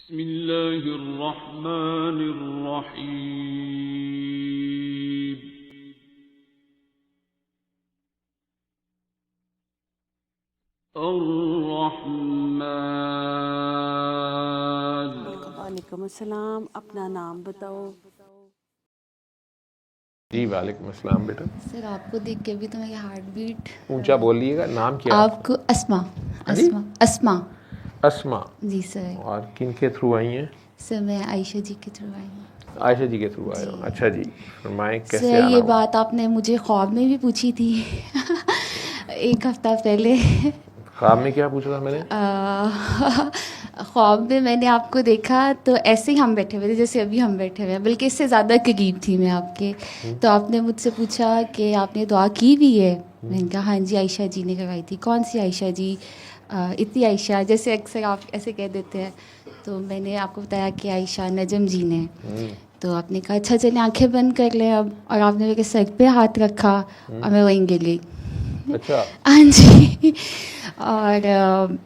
बिस्मिल्लाहिर्रहमानिर्रहीम। अर्रहमान। वालेकुम अस्सलाम। अपना नाम बताओ। जी वालेकुम अस्सलाम बेटा। सर आपको देख के भी तो मेरी हार्ट बीट ऊंचा बोलिएगा। नाम क्या है आपको? अस्मा। हाँ जी? अस्मा अस्मा अस्मा। जी सर। और किन के थ्रू आई हैं? सर मैं आयशा जी के थ्रू आई हूँ। आयशा जी के थ्रू आए हो? अच्छा जी, फरमाएं कैसे सर आना ये हुआ? बात आपने मुझे ख्वाब में भी पूछी थी एक हफ्ता पहले। ख्वाब में क्या पूछा था मैंने? ख्वाब में मैंने आपको देखा तो ऐसे ही हम बैठे हुए थे जैसे अभी हम बैठे हुए हैं, बल्कि इससे ज़्यादा करीब थी मैं आपके। तो आपने मुझसे पूछा कि आपने दुआ की भी है? मैंने कहा हाँ जी आयशा जी ने करवाई थी। कौन सी आयशा जी? इतनी आयशा, जैसे अक्सर आप ऐसे कह देते हैं। तो मैंने आपको बताया कि आयशा नजम जी ने। तो आपने कहा अच्छा चलिए आंखें बंद कर लें अब, और आपने मेरे सर पे हाथ रखा और मैं वहीं गिर गई। अच्छा। हाँ जी। और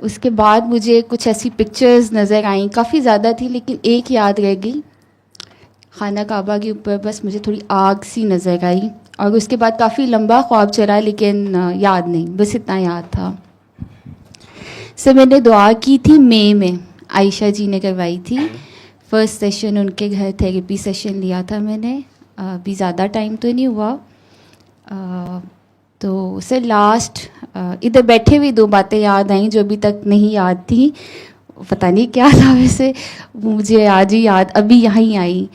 उसके बाद मुझे कुछ ऐसी पिक्चर्स नज़र आई, काफ़ी ज़्यादा थी लेकिन एक याद रह गई। खाना काबा के ऊपर बस मुझे थोड़ी आग सी नज़र आई, और उसके बाद काफ़ी लंबा ख्वाब चला लेकिन याद नहीं, बस इतना याद था। सर मैंने दुआ की थी मई में, आयशा जी ने करवाई थी। फर्स्ट सेशन उनके घर थेरेपी सेशन लिया था मैंने। अभी ज़्यादा टाइम तो नहीं हुआ। तो सर लास्ट इधर बैठे हुए दो बातें याद आई जो अभी तक नहीं याद थी। पता नहीं क्या था, वैसे मुझे आज ही याद, अभी यहाँ ही आई।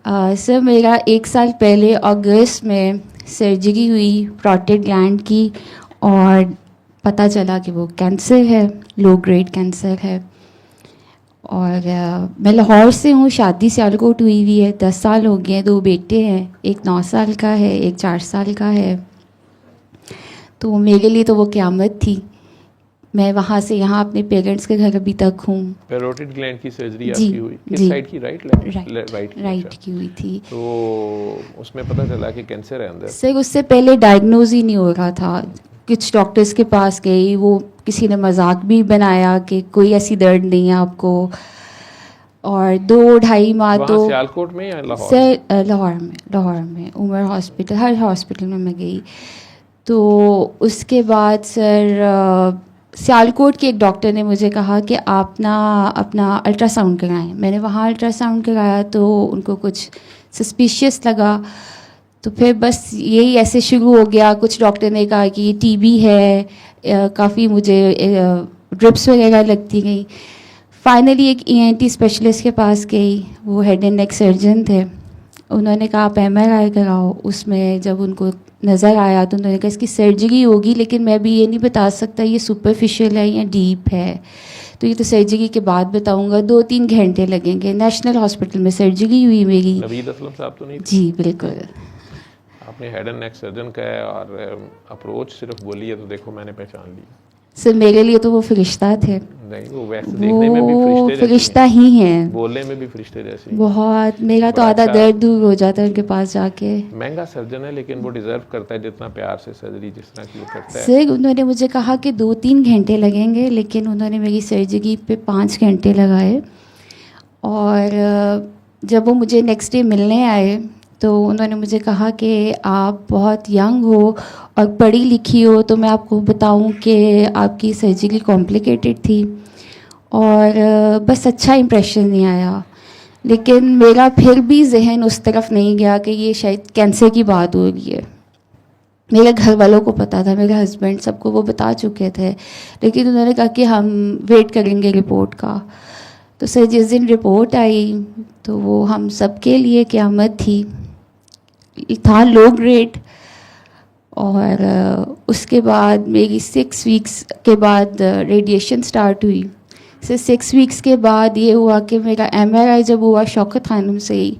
सर मेरा 1 साल पहले अगस्त में सर्जरी हुई प्रोस्टेट ग्लैंड की, और पता चला कि वो कैंसर है, लो ग्रेड कैंसर है। और मैं लाहौर से हूँ, शादी सियालकोट हुई हुई है, 10 साल हो गए हैं, 2 बेटे हैं, एक 9 साल का है, एक 4 साल का है। तो मेरे लिए तो वो क़यामत थी। मैं वहाँ से यहाँ अपने पेरेंट्स के घर अभी तक हूँ। पैरोटिड ग्लैंड की सर्जरी जी, आपकी हुई किस जी। साइड की? राइट राइट की हुई थी। तो उसमें पता चला कि कैंसर है अंदर? सर उससे पहले डायग्नोज ही नहीं हो रहा था। कुछ डॉक्टर्स के पास गई, वो किसी ने मजाक भी बनाया कि कोई ऐसी दर्द नहीं है आपको। और 2-2.5 माह तो सियालकोट में या लाहौर? सर लाहौर में उमर हॉस्पिटल, हर हॉस्पिटल में मैं गई। तो उसके बाद सर सियालकोट के एक डॉक्टर ने मुझे कहा कि आप ना अपना अल्ट्रासाउंड कराएं। मैंने वहाँ अल्ट्रासाउंड कराया तो उनको कुछ सस्पिशियस लगा। तो फिर बस यही ऐसे शुरू हो गया। कुछ डॉक्टर ने कहा कि टीबी है, काफ़ी मुझे ड्रिप्स वगैरह लगती गई। फाइनली एक ईएनटी स्पेशलिस्ट के पास गई, वो हेड एंड नेक सर्जन थे। उन्होंने कहा आप एमआरआई कराओ। उसमें जब उनको नज़र आया तो उन्होंने कहा इसकी सर्जरी होगी, लेकिन मैं भी ये नहीं बता सकता ये सुपरफिशियल है या डीप है, तो ये तो सर्जरी के बाद बताऊंगा। 2-3 घंटे लगेंगे। नेशनल हॉस्पिटल में सर्जरी हुई मेरी। नवीद असलम साहब तो नहीं थे? जी बिल्कुल। आपने हेड एंड नेक सर्जन का है और अप्रोच सिर्फ बोली है तो देखो मैंने पहचान ली। सर मेरे लिए तो वो फरिश्ता थे। नहीं वो वैसे देखने में भी फरिश्ते फरिश्ता ही हैं, बोलने में भी फरिश्ते जैसे। बहुत। मेरा तो बड़ा आधा अच्छा दर्द दूर हो जाता है उनके पास जाके। महंगा सर्जन है लेकिन वो डिजर्व करता है जितना प्यार से सर्जरी जिस तरह की वो करता है। सर उन्होंने मुझे कहा कि 2-3 घंटे लगेंगे, लेकिन उन्होंने मेरी सर्जरी पे 5 घंटे लगाए। और जब वो मुझे नेक्स्ट डे मिलने आए तो उन्होंने मुझे कहा कि आप बहुत यंग हो और पढ़ी लिखी हो, तो मैं आपको बताऊं कि आपकी सर्जरी कॉम्प्लिकेटेड थी। और बस अच्छा इंप्रेशन नहीं आया। लेकिन मेरा फिर भी जहन उस तरफ नहीं गया कि ये शायद कैंसर की बात हो रही है। मेरे घर वालों को पता था, मेरे हस्बैंड सबको वो बता चुके थे, लेकिन उन्होंने कहा कि हम वेट करेंगे रिपोर्ट का। तो सर जिस दिन रिपोर्ट आई तो वो हम सब के लिए क़यामत थी। था लो ग्रेड। और उसके बाद मेरी 6 वीक्स के बाद रेडिएशन स्टार्ट हुई। सर 6 वीक्स के बाद ये हुआ कि मेरा एमआरआई जब हुआ शौकत खानम से ही,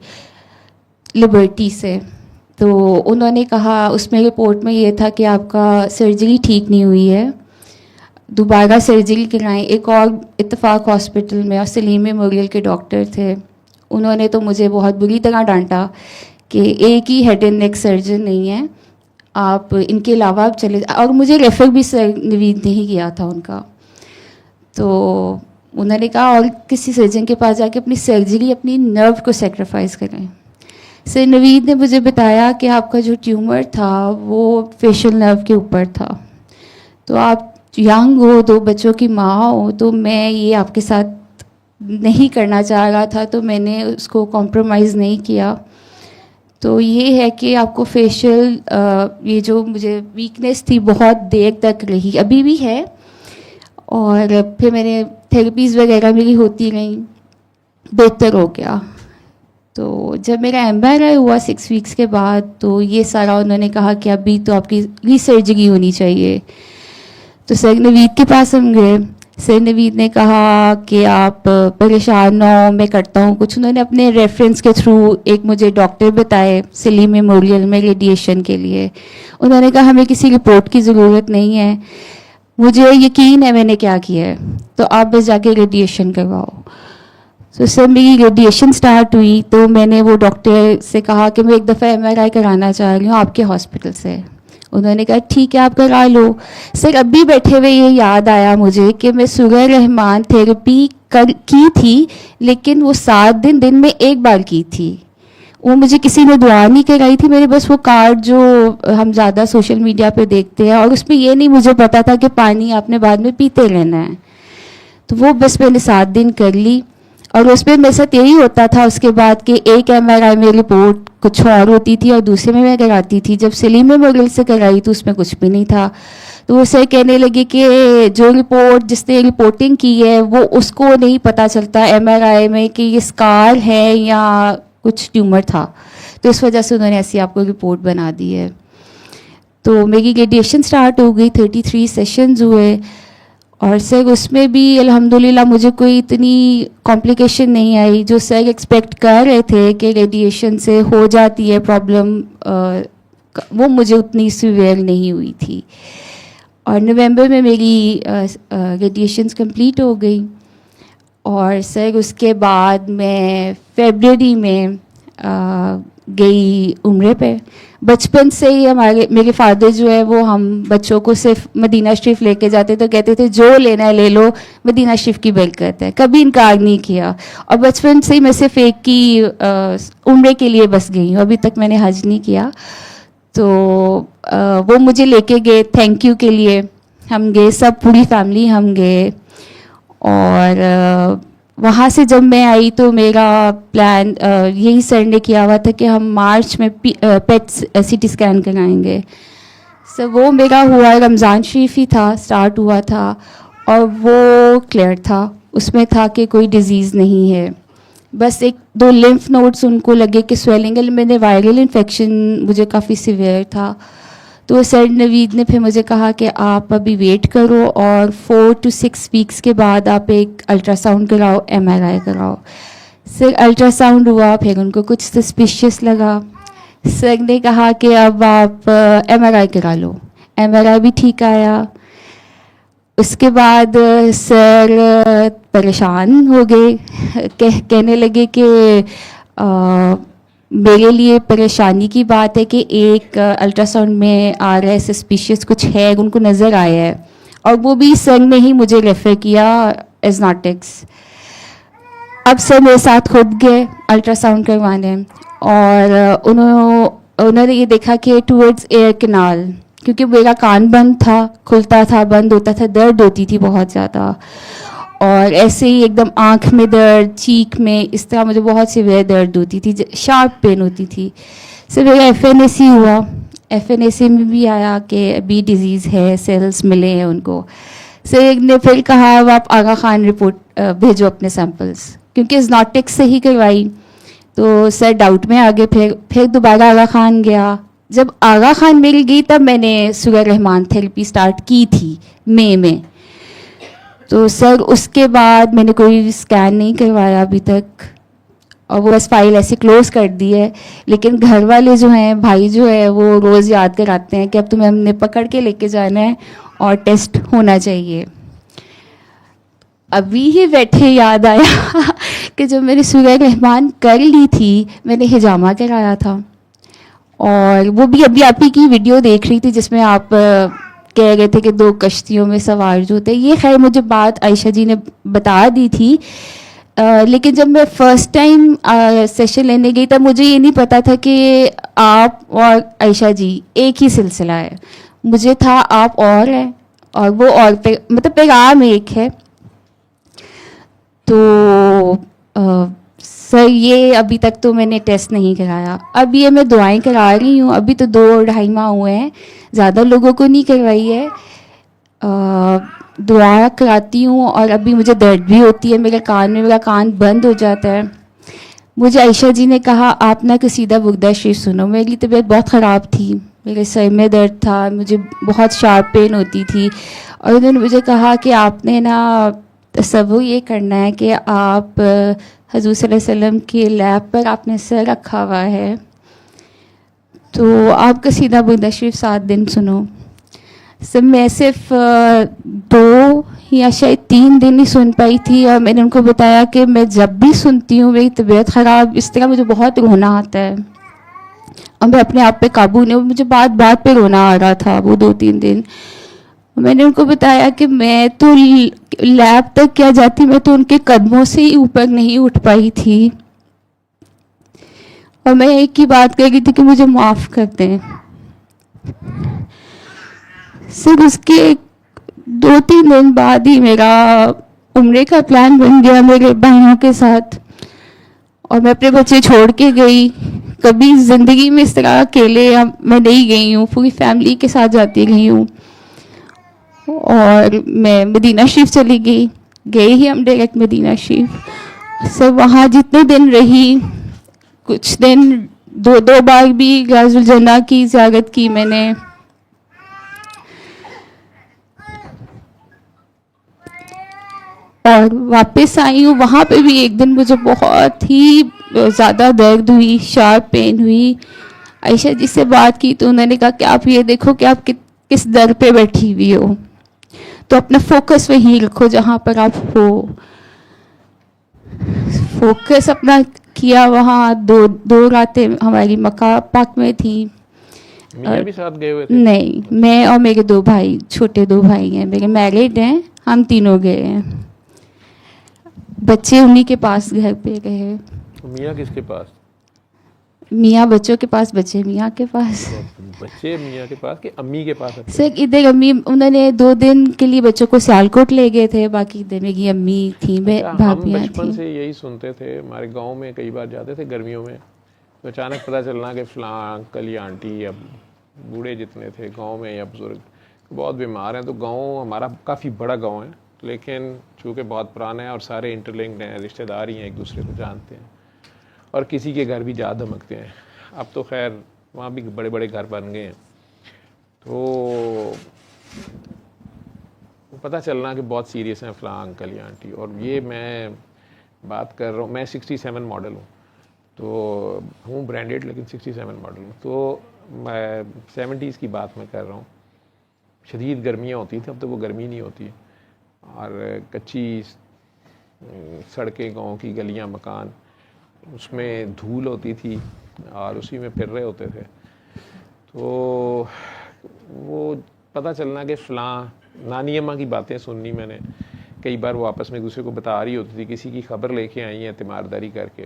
लिबर्टी से, तो उन्होंने कहा उसमें रिपोर्ट में ये था कि आपका सर्जरी ठीक नहीं हुई है, दोबारा सर्जरी कराएं। एक और इत्तेफाक हॉस्पिटल में और सलीम मेमोरियल के डॉक्टर थे, उन्होंने तो मुझे बहुत बुरी तरह डांटा कि एक ही हेड एंड नेक सर्जन नहीं है, आप इनके अलावा आप चले। और मुझे रेफ़र भी सर नवीद ने ही किया था उनका। तो उन्होंने कहा और किसी सर्जन के पास जाके अपनी सर्जरी, अपनी नर्व को सेक्रीफाइस करें। सर नवीद ने मुझे बताया कि आपका जो ट्यूमर था वो फेशियल नर्व के ऊपर था, तो आप यंग हो, 2 बच्चों की माँ हो, तो मैं ये आपके साथ नहीं करना चाह रहा था, तो मैंने उसको कॉम्प्रोमाइज़ नहीं किया। तो ये है कि आपको फेशियल ये जो मुझे वीकनेस थी बहुत देर तक रही, अभी भी है, और फिर मैंने थेरेपीज़ वगैरह मेरी होती रहीं, बेहतर हो गया। तो जब मेरा MRI हुआ 6 वीक्स के बाद, तो ये सारा उन्होंने कहा कि अभी तो आपकी रीसर्जरी होनी चाहिए। तो सर नवीद के पास हम गए। सर नवीद ने कहा कि आप परेशान हो, मैं करता हूँ कुछ। उन्होंने अपने रेफरेंस के थ्रू एक मुझे डॉक्टर बताए सलीम मेमोरियल में रेडिएशन के लिए। उन्होंने कहा हमें किसी रिपोर्ट की ज़रूरत नहीं है, मुझे यकीन है मैंने क्या किया है, तो आप बस जाके रेडिएशन करवाओ। तो सर मेरी रेडिएशन स्टार्ट हुई, तो मैंने वो डॉक्टर से कहा कि मैं एक दफ़ा MRI कराना चाह रही हूँ आपके हॉस्पिटल से। उन्होंने कहा ठीक है आप करा लो। सर अभी बैठे हुए ये याद आया मुझे कि मैं सुगर रहमान थेरेपी की थी, लेकिन वो 7 दिन में एक बार की थी। वो मुझे किसी ने दुआ नहीं कराई थी, मेरे बस वो कार्ड जो हम ज़्यादा सोशल मीडिया पे देखते हैं, और उसमें ये नहीं मुझे पता था कि पानी आपने बाद में पीते रहना है। तो वो बस मैंने 7 दिन कर ली, और उसमें मेरे साथ यही होता था उसके बाद कि एक MRI में रिपोर्ट कुछ और होती थी और दूसरे में मैं कराती थी। जब सलीम मेमोरियल से कराई तो उसमें कुछ भी नहीं था। तो वो सर कहने लगे कि जो रिपोर्ट जिसने रिपोर्टिंग की है वो उसको नहीं पता चलता MRI में कि ये स्कार है या कुछ ट्यूमर था, तो इस वजह से उन्होंने ऐसी आपको रिपोर्ट बना दी है। तो मेरी रेडिएशन स्टार्ट हो गई, 33 सेशंस हुए, और सर उसमें भी अल्हम्दुलिल्लाह मुझे कोई इतनी कॉम्प्लिकेशन नहीं आई जो सर एक्सपेक्ट कर रहे थे कि रेडिएशन से हो जाती है प्रॉब्लम, वो मुझे उतनी सीवियर नहीं हुई थी। और नवंबर में मेरी रेडिएशंस कंप्लीट हो गई, और सर उसके बाद मैं फरवरी में गई उम्रे पे। बचपन से ही मेरे फादर जो है वो हम बच्चों को सिर्फ मदीना शरीफ लेके जाते, तो कहते थे जो लेना है ले लो, मदीना शरीफ की बरकत है, कभी इनकार नहीं किया। और बचपन से ही मैं सिर्फ एक की उम्रे के लिए बस गई हूँ, अभी तक मैंने हज नहीं किया। तो वो मुझे लेके गए थैंक यू के लिए, हम गए सब पूरी फैमिली हम गए, और वहाँ से जब मैं आई तो मेरा प्लान यही सर ने किया हुआ था कि हम मार्च में पेट CT स्कैन कराएंगे। सो वो मेरा हुआ, रमज़ान शरीफ ही था, स्टार्ट हुआ था, और वो क्लियर था, उसमें था कि कोई डिज़ीज़ नहीं है, बस 1-2 लिम्फ नोड्स उनको लगे कि स्वेलिंग है। मैंने वायरल इन्फेक्शन मुझे काफ़ी सीवियर था, तो सर नवीद ने फिर मुझे कहा कि आप अभी वेट करो और 4 to 6 वीक्स के बाद आप एक अल्ट्रासाउंड कराओ, MRI कराओ। सर अल्ट्रासाउंड हुआ, फिर उनको कुछ सस्पिशियस लगा, सर ने कहा कि अब आप MRI करा लो। MRI भी ठीक आया। उसके बाद सर परेशान हो गए, कहने लगे कि मेरे लिए परेशानी की बात है कि एक अल्ट्रासाउंड में आ रहा है सस्पिशियस, कुछ है उनको नज़र आया है, और वो भी सर ने ही मुझे रेफ़र किया एजनाटिक्स। अब सर मेरे साथ खुद गए अल्ट्रासाउंड करवाने, और उन्होंने ये देखा कि टूवर्ड्स एयर कैनाल, क्योंकि मेरा कान बंद था, खुलता था बंद होता था, दर्द होती थी बहुत ज़्यादा, और ऐसे ही एकदम आँख में दर्द, चीक में, इस तरह मुझे बहुत सीवियर दर्द होती थी, शार्प पेन होती थी। सर मेरा FNAC हुआ, FNAC में भी आया कि अभी डिज़ीज़ है, सेल्स मिले हैं उनको। सर एक ने फिर कहा अब आप आगा खान रिपोर्ट भेजो अपने सैम्पल्स, क्योंकि एजनाटिक्स से ही करवाई, तो सर डाउट में आ गए। फिर दोबारा आगा खान गया। जब आगा खान मिल गई तब मैंने सुगर रहमान थेरेपी स्टार्ट की थी मई में। तो सर उसके बाद मैंने कोई स्कैन नहीं करवाया अभी तक, और वो बस फाइल ऐसे क्लोज़ कर दी है। लेकिन घर वाले जो हैं, भाई जो है, वो रोज़ याद कराते हैं कि अब तुम्हें हमने पकड़ के लेके जाना है और टेस्ट होना चाहिए। अभी ही बैठे याद आया कि जब मैंने सुगर रहमान कर ली थी, मैंने हिजामा कराया था, और वो भी अभी आप ही की वीडियो देख रही थी जिसमें आप कह रहे थे कि 2 कश्तियों में सवार जो थे, ये खैर मुझे बात आयशा जी ने बता दी थी। लेकिन जब मैं फ़र्स्ट टाइम सेशन लेने गई तब मुझे ये नहीं पता था कि आप और आयशा जी एक ही सिलसिला है। मुझे था आप और हैं और वो और पे मतलब पैगाम एक है। तो सर ये अभी तक तो मैंने टेस्ट नहीं कराया, अब ये मैं दुआएं करा रही हूँ। अभी तो 2-2.5 माह हुए हैं, ज़्यादा लोगों को नहीं करवाई है। दुआ कराती हूँ और अभी मुझे दर्द भी होती है मेरे कान में, मेरा कान बंद हो जाता है। मुझे आयशा जी ने कहा आप ना कसीदा बुगदा शरीफ सुनो। मेरी तबीयत बहुत ख़राब थी, मेरे सर में दर्द था, मुझे बहुत शार्प पेन होती थी और उन्होंने मुझे कहा कि आपने ना तसव्वुर ये करना है कि आप हज़ूर सल्लल्लाहु अलैहि वसल्लम के लैब पर आपने सर रखा हुआ है, तो आप कसीदा बुगदा शरीफ 7 दिन सुनो। सब मैं सिर्फ 2 या शायद 3 दिन ही सुन पाई थी और मैंने उनको बताया कि मैं जब भी सुनती हूँ मेरी तबीयत ख़राब इस तरह मुझे बहुत रोना आता है और मैं अपने आप पे काबू नहीं, मुझे बात बात पे रोना आ रहा था वो 2-3 दिन। मैंने उनको बताया कि मैं तो लैब तक क्या जाती, मैं तो उनके कदमों से ही ऊपर नहीं उठ पाई थी और मैं एक ही बात कह रही थी कि मुझे माफ़ कर दें। सिर्फ उसके 2-3 दिन बाद ही मेरा उम्रे का प्लान बन गया मेरे भाइयों के साथ और मैं अपने बच्चे छोड़ के गई। कभी ज़िंदगी में इस तरह अकेले मैं नहीं गई हूँ, पूरी फैमिली के साथ जाती रही हूँ और मैं मदीना शरीफ चली गई। गए ही हम डायरेक्ट मदीना शरीफ। सब वहाँ जितने दिन रही, कुछ दिन 2 बार भी राजुल जन्ना की ज़ियारत की मैंने। और वापस आई हूँ, वहाँ पे भी एक दिन मुझे बहुत ही ज़्यादा दर्द हुई, शार्प पेन हुई। आयशा जी से बात की तो उन्होंने कहा कि आप ये देखो कि आप किस दर पे बैठी हुई हो, तो अपना फोकस वहीं रखो जहाँ पर आप हो। फोकस अपना किया वहाँ। 2 रातें हमारी मक्का पाक में थी। मियां भी साथ गए हुए थे? नहीं, मैं और मेरे 2 भाई, छोटे 2 भाई हैं मेरे, मैरिड हैं, हम तीनों गए हैं। बच्चे उन्हीं के पास घर पे रहे। तो मियां किसके पास? मियाँ बच्चों के पास, बच्चे मियाँ के पास। बच्चे मियां के पास कि अम्मी के पास? सर इधर अम्मी, उन्होंने 2 दिन के लिए बच्चों को सियालकोट ले गए थे, बाकी इधर मेरी अम्मी थी, भाभियाँ हम बचपन थी। से यही सुनते थे, हमारे गांव में कई बार जाते थे गर्मियों में, तो अचानक पता चलना कि फलां अंकल या आंटी या बूढ़े जितने थे गांव में या बुजुर्ग बहुत बीमार हैं। तो गांव हमारा काफ़ी बड़ा गांव है, लेकिन चूँकि बहुत पुराना है और सारे इंटरलिंक्ड हैं, रिश्तेदार ही हैं, एक दूसरे को जानते हैं और किसी के घर भी जा धमकते हैं। अब तो खैर वहाँ भी बड़े बड़े घर बन गए हैं। तो पता चलना कि बहुत सीरियस हैं फलां अंकल या आंटी। और ये मैं बात कर रहा हूँ, मैं 67 मॉडल हूँ, तो हूँ ब्रांडेड लेकिन 67 मॉडल हूँ। तो मैं 70s की बात मैं कर रहा हूँ। शदीद गर्मियाँ होती थी, अब तो वो गर्मी नहीं होती और कच्ची सड़कें, गांव की गलियाँ, मकान, उसमें धूल होती थी और उसी में फिर रहे होते थे। तो वो पता चलना कि फ़लाँ नानी अम्मा की बातें सुननी मैंने, कई बार वो आपस में एक दूसरे को बता रही होती थी, किसी की खबर लेके आई हैं तीमारदारी करके।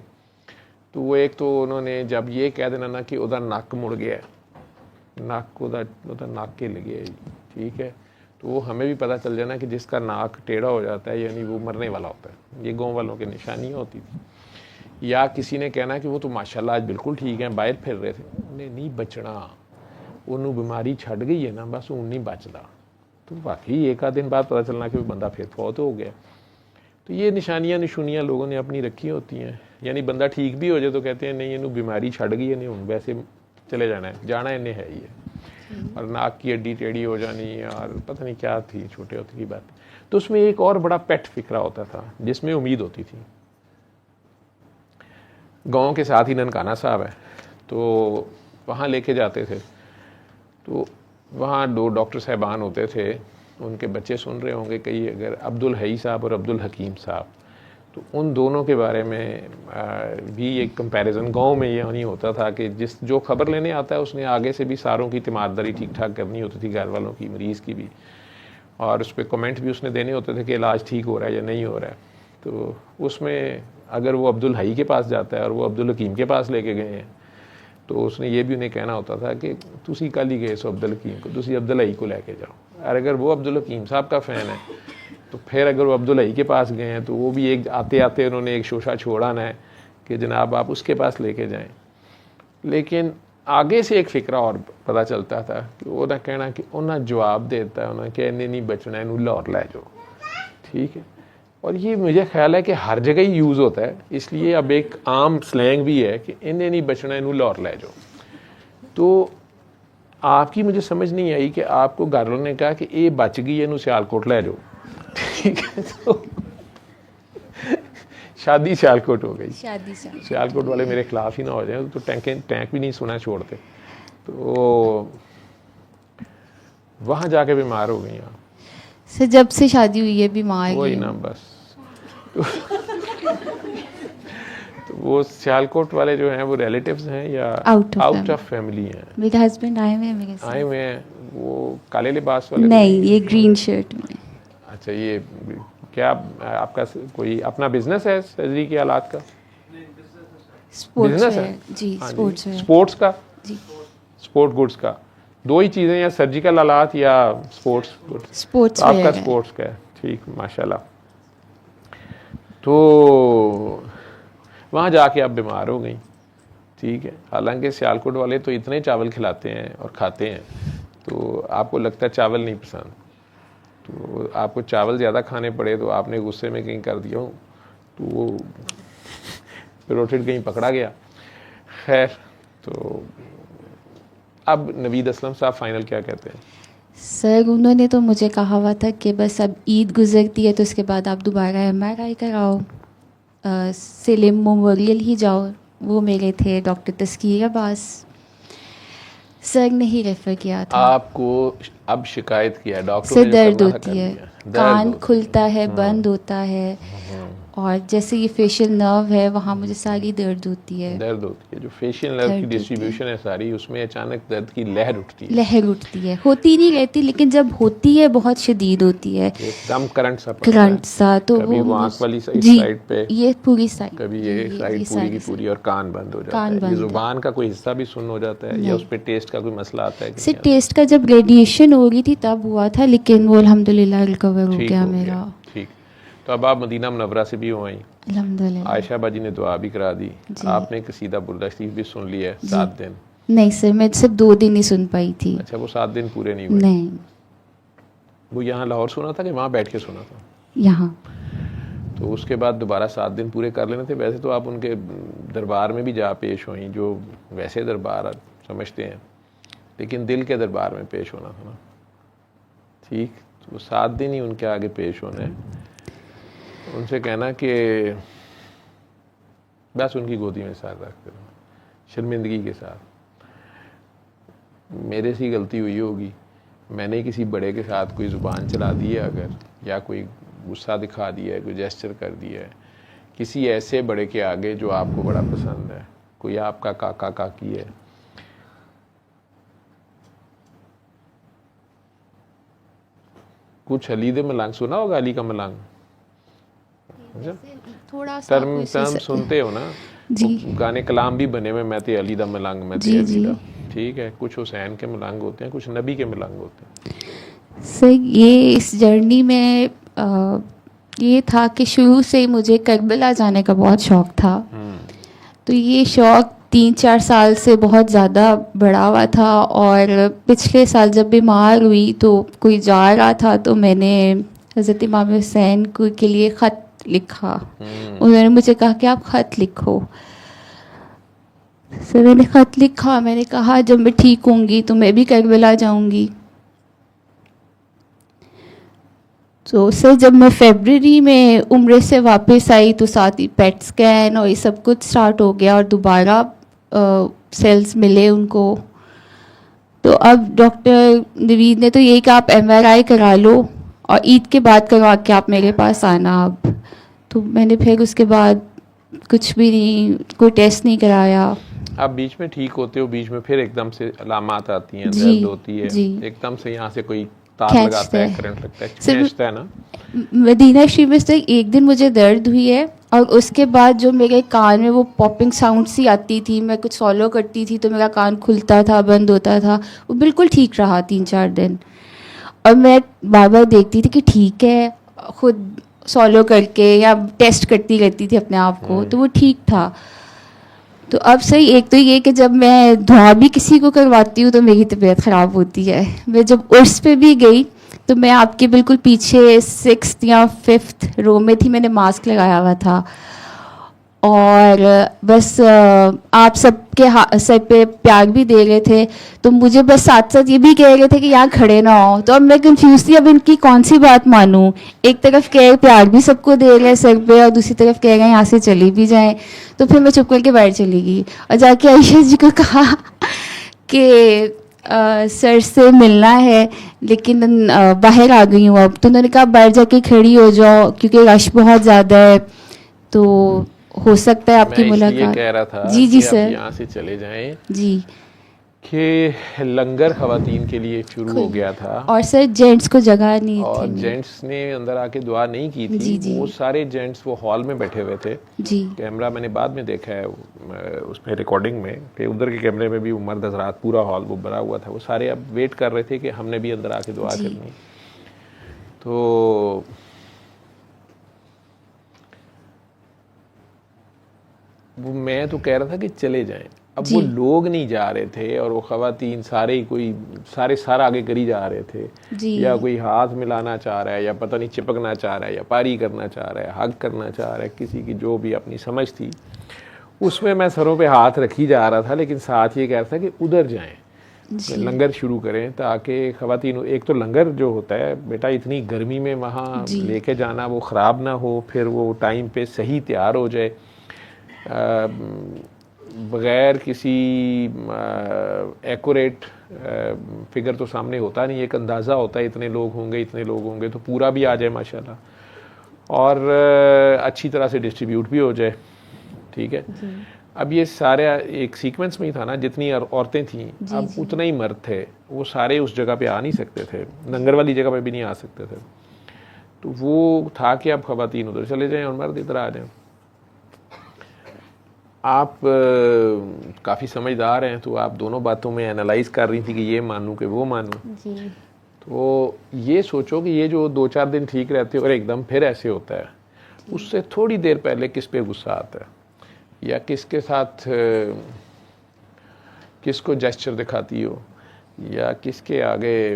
तो वो एक तो उन्होंने जब ये कह देना ना कि उधर नक मुड़ गया है, नाक उधर नाक के लगे, ठीक है, तो वो हमें भी पता चल जाना कि जिसका नाक टेढ़ा हो जाता है यानी वो मरने वाला होता है। ये गाँव वालों की निशानियाँ होती थी। या किसी ने कहना कि वो तो माशाल्लाह आज बिल्कुल ठीक है, बाहर फिर रहे थे, उन्हें नहीं बचना, उन्होंने बीमारी छड़ गई है ना, बस उन नहीं बचता। तो वाकई एक आध दिन बाद पता चलना कि वो बंदा फिर फौत हो गया। तो ये निशानियाँ निशुनियाँ लोगों ने अपनी रखी होती हैं। यानी बंदा ठीक भी हो जाए तो कहते हैं नहीं इन्हों बीमारी छड़ गई है, नहीं हूँ वैसे चले जाना है, जाना इन्हें है ही है। और नाक की हड्डी टेढ़ी हो जानी और पता नहीं क्या थी, छोटे होते की बात। तो उसमें एक और बड़ा पेट फिक्रा होता था जिसमें उम्मीद होती थी। गांव के साथ ही ननकाना साहब है, तो वहाँ लेके जाते थे। तो वहाँ 2 डॉक्टर साहबान होते थे, उनके बच्चे सुन रहे होंगे कई, अगर अब्दुल हई साहब और अब्दुल हकीम साहब, तो उन दोनों के बारे में भी एक कंपैरिजन गांव में ये नहीं होता था कि जो खबर लेने आता है उसने आगे से भी सारों की तीमारदारी ठीक ठाक करनी होती थी, घर वालों की, मरीज़ की भी, और उस पर कमेंट भी उसने देने होते थे कि इलाज ठीक हो रहा है या नहीं हो रहा है। तो उसमें अगर वो अब्दुल हई के पास जाता है और वो अब्दुल हकीम के पास लेके गए हैं तो उसने ये भी उन्हें कहना होता था कि तुसी कल ही गए सो अब्दुल हकीम को, तुसी अब्दुल हई को लेके जाओ। और अगर वो अब्दुल हकीम साहब का फ़ैन है तो फिर अगर वो अब्दुल हई के पास गए हैं तो वो भी एक आते आते उन्होंने एक शोशा छोड़ाना है कि जनाब आप उसके पास लेके जाएं। लेकिन आगे से एक फ़िक्रा और पता चलता था कि वो ना कहना कि उन्हें जवाब देता है उन्हें कि इन्हें नहीं बचना, इन्हें लाहौर ले जाओ, ठीक है। और ये मुझे ख्याल है कि हर जगह ही यूज़ होता है, इसलिए अब एक आम स्लैंग भी है कि इन्हें नहीं बचना, इन्हें लाहौर ले जाओ। तो आपकी मुझे समझ नहीं आई कि आपको घर वालों ने कहा कि ये बच गई है, इन्हें सियालकोट ले जाओ, ठीक है। तो शादी सियालकोट हो गई, शादी सियालकोट वाले मेरे खिलाफ ही ना हो जाए तो टैंक भी नहीं सुना छोड़ते। तो वहाँ जाके बीमार हो गई आप? सर जब से शादी हुई है बीमार वही ना बस। तो वो सियालकोट वाले जो हैं वो रिलेटिव्स हैं या आउट ऑफ फैमिली हैं? मेरे हस्बैंड आए हुए हैं मेरे साथ। आए हुए हैं वो काले लिबास वाले? नहीं, ये ग्रीन शर्ट में। अच्छा, ये क्या आपका कोई अपना बिजनेस है सर्जरी के आलात का? स्पोर्ट्स है जी, स्पोर्ट्स है। स्पोर्ट्स का जी, स्पोर्ट गुड्स का, दो ही चीज़ें, या सर्जिकल आलात या स्पोर्ट्स गुड्स? स्पोर्ट्स आपका स्पोर्ट्स का है, ठीक, माशाल्लाह। तो वहाँ जाके आप बीमार हो गई, ठीक है। हालांकि सियालकोट वाले तो इतने चावल खिलाते हैं और खाते हैं तो आपको लगता है चावल नहीं पसंद, तो आपको चावल ज़्यादा खाने पड़े तो आपने गुस्से में कहीं कर दिया हो तो वो रोटेट कहीं पकड़ा गया। खैर, तो अब नवीद असलम साहब फाइनल क्या कहते हैं? सर उन्होंने तो मुझे कहा हुआ था कि बस अब ईद गुजरती है तो उसके बाद आप दोबारा MRI कराओ, सेलिम मेमोरियल ही जाओ। वो मेरे थे डॉक्टर तस्कीर अब्बास, सर ने ही रेफ़र किया था। आपको अब शिकायत किया है डॉक्टर से दर्द होती है, कान खुलता है, बंद होता है, और जैसे ये फेशियल नर्व है वहाँ मुझे सारी दर्द होती है। दर्द होती है, जो फेशियल नर्व की डिस्ट्रीब्यूशन है सारी, उसमें अचानक दर्द की लहर उठती है। लहर उठती है, होती नहीं रहती, लेकिन जब होती है बहुत शदीद होती है, एकदम करंट सा। तो कभी वो आँख वाली साइड पे, ये पूरी साइड, कभी ये साइड पूरी की पूरी, और कान बंद हो जाता है। ये जुबान का कोई हिस्सा भी सुन्न हो जाता है या उस पे टेस्ट का कोई मसला आता है? सिर्फ टेस्ट का जब रेडिएशन हो रही थी तब हुआ था, लेकिन वो अल्हम्दुलिल्लाह रिकवर हो गया मेरा। ठीक, तो अब आप मदीना मुनव्वरा से भी हो आई, अल्हम्दुलिल्लाह। आयशा बाजी ने दुआ भी करा दी, आपने कसीदा बुर्दा शरीफ भी सुन लिया 7 दिन? नहीं सर, मैं सिर्फ 2 दिन ही सुन पाई थी। अच्छा, वो 7 दिन पूरे नहीं हुए? नहीं। वो यहाँ लाहौर सुना था कि वहाँ बैठ के सुना था? यहाँ। तो उसके बाद दोबारा 7 दिन पूरे कर लेने थे। वैसे तो आप उनके दरबार में भी जा पेश हुई, जो वैसे दरबार समझते हैं, लेकिन दिल के दरबार में पेश होना था ना, ठीक। तो 7 दिन ही उनके आगे पेश होने हैं। उनसे कहना कि बस उनकी गोदी में सर रख दो, शर्मिंदगी के साथ। मेरे से गलती हुई होगी, मैंने किसी बड़े के साथ कोई ज़ुबान चला दी है अगर, या कोई गुस्सा दिखा दिया है, कोई जेस्चर कर दिया है किसी ऐसे बड़े के आगे जो आपको बड़ा पसंद है, कोई आपका काका काकी है, कुछ अली दे मलंग सुना होगा, अली का मलंग थोड़ा सा टर्म सुनते हो ना जी। गाने कलाम भी बने हुए, मैं ते अली दा मलंग, मैं ते अली दा, ठीक है। कुछ हुसैन के मलंग होते हैं, कुछ नबी के मलंग होते हैं। सर ये इस जर्नी में ये था कि शुरू से ही मुझे करबला जाने का बहुत शौक़ था। तो ये शौक़ 3-4 साल से बहुत ज़्यादा बढ़ा हुआ था, और पिछले साल जब बीमार हुई तो कोई जा रहा था तो मैंने हज़रत इमाम हुसैन के लिए ख़त लिखा। उन्होंने मुझे कहा कि आप ख़त लिखो। सर मैंने ख़त लिखा, मैंने कहा जब मैं ठीक होंगी तो मैं भी करबला जाऊंगी। तो सर जब मैं फरवरी में उम्रे से वापस आई तो साथ ही पेट स्कैन और ये सब कुछ स्टार्ट हो गया, और दोबारा सेल्स मिले उनको। तो अब डॉक्टर नवीद ने तो यही कहा आप MRI करा लो और ईद के बाद करवा के आप मेरे पास आना अब। तो मैंने फिर उसके बाद कुछ भी नहीं, कोई टेस्ट नहीं कराया। आप बीच में ठीक होते हो, बीच में फिर एकदम से अलामात आती हैं, जी, दर्द होती है, जी। एकदम से यहाँ से कोई तार खींचता लगाता है, है। करंट लगता है, सिर्फ खींचता है ना। मदीना शरीफ में से एक दिन मुझे दर्द हुई है, और उसके बाद जो मेरे कान में वो पॉपिंग साउंड सी आती थी, मैं कुछ सॉलो करती थी तो मेरा कान खुलता था, बंद होता था, वो बिल्कुल ठीक रहा 3-4 दिन। और मैं बार बार देखती थी कि ठीक है, खुद सॉलो करके या टेस्ट करती रहती थी अपने आप को, तो वो ठीक था। तो अब सही, एक तो ये कि जब मैं दुआ भी किसी को करवाती हूँ तो मेरी तबीयत ख़राब होती है। मैं जब उर्स पे भी गई तो मैं आपके बिल्कुल पीछे 6th या 5th रो में थी, मैंने मास्क लगाया हुआ था, और बस आप सबके सर पे प्यार भी दे रहे थे, तो मुझे बस साथ साथ ये भी कह रहे थे कि यहाँ खड़े ना हो। तो अब मैं कंफ्यूज थी, अब इनकी कौन सी बात मानूं। एक तरफ कह रहे प्यार भी सबको दे रहे हैं सर पे, और दूसरी तरफ कह रहे हैं यहाँ से चली भी जाएं। तो फिर मैं चुप करके बाहर चली गई और जाके आयशा जी को कहा कि सर से मिलना है, लेकिन बाहर आ गई हूँ अब। तो उन्होंने कहा बाहर जाके खड़ी हो जाओ क्योंकि रश बहुत ज़्यादा है, तो हो सकता है आपकी मैं इसलिए मुलाकात। कह रहा था जी जी कि आप सर। यहाँ से चले जाएं जी। कि लंगर खवातीन के लिए शुरू हो गया था, और सर जेंट्स को जगह नहीं और थी। जेंट्स ने अंदर आके दुआ नहीं की थी। जी, जी। वो सारे जेंट्स वो हॉल में बैठे हुए थे। जी कैमरा मैंने बाद में देखा है उसमें रिकॉर्डिंग में कि उधर के कैमरे में भी वो मर्द हजरात, पूरा हॉल वो भरा हुआ था, वो सारे अब वेट कर रहे थे कि हमने भी अंदर आके दुआ जी। करनी। तो वो मैं तो कह रहा था कि चले जाएं। अब जी। वो लोग नहीं जा रहे थे, और वो खवातीन सारे ही कोई सारा आगे करी जा रहे थे। जी। या कोई हाथ मिलाना चाह रहा है, या पता नहीं चिपकना चाह रहा है, या पारी करना चाह रहा है, हग करना चाह रहा है, किसी की जो भी अपनी समझ थी उसमें मैं सरों पे हाथ रखी जा रहा था। लेकिन साथ ये कह रहा था कि उधर जाएं, लंगर शुरू करें, ताकि खवातीन, एक तो लंगर जो होता है बेटा इतनी गर्मी में वहाँ लेके जाना, वो ख़राब ना हो, फिर वो टाइम पे सही तैयार हो जाए, बग़ैर किसी एक्यूरेट फिगर तो सामने होता नहीं, एक अंदाज़ा होता है इतने लोग होंगे तो पूरा भी आ जाए माशाल्लाह, और अच्छी तरह से डिस्ट्रीब्यूट भी हो जाए। ठीक है। अब ये सारे एक सीक्वेंस में ही था ना, जितनी औरतें थीं अब उतना ही मर्द थे, वो सारे उस जगह पे आ नहीं सकते थे, लंगर वाली जगह पे भी नहीं आ सकते थे। तो वो था कि अब खवातीन उधर चले जाएं और मर्द इधर आ जाएं। आप काफ़ी समझदार हैं, तो आप दोनों बातों में एनालाइज कर रही थी कि ये मानूं कि वो मानूं। जी। तो ये सोचो कि ये जो 2-4 दिन ठीक रहते हो और एकदम फिर ऐसे होता है, उससे थोड़ी देर पहले किस पे गुस्सा आता है, या किसके साथ किसको जेस्चर दिखाती हो, या किसके आगे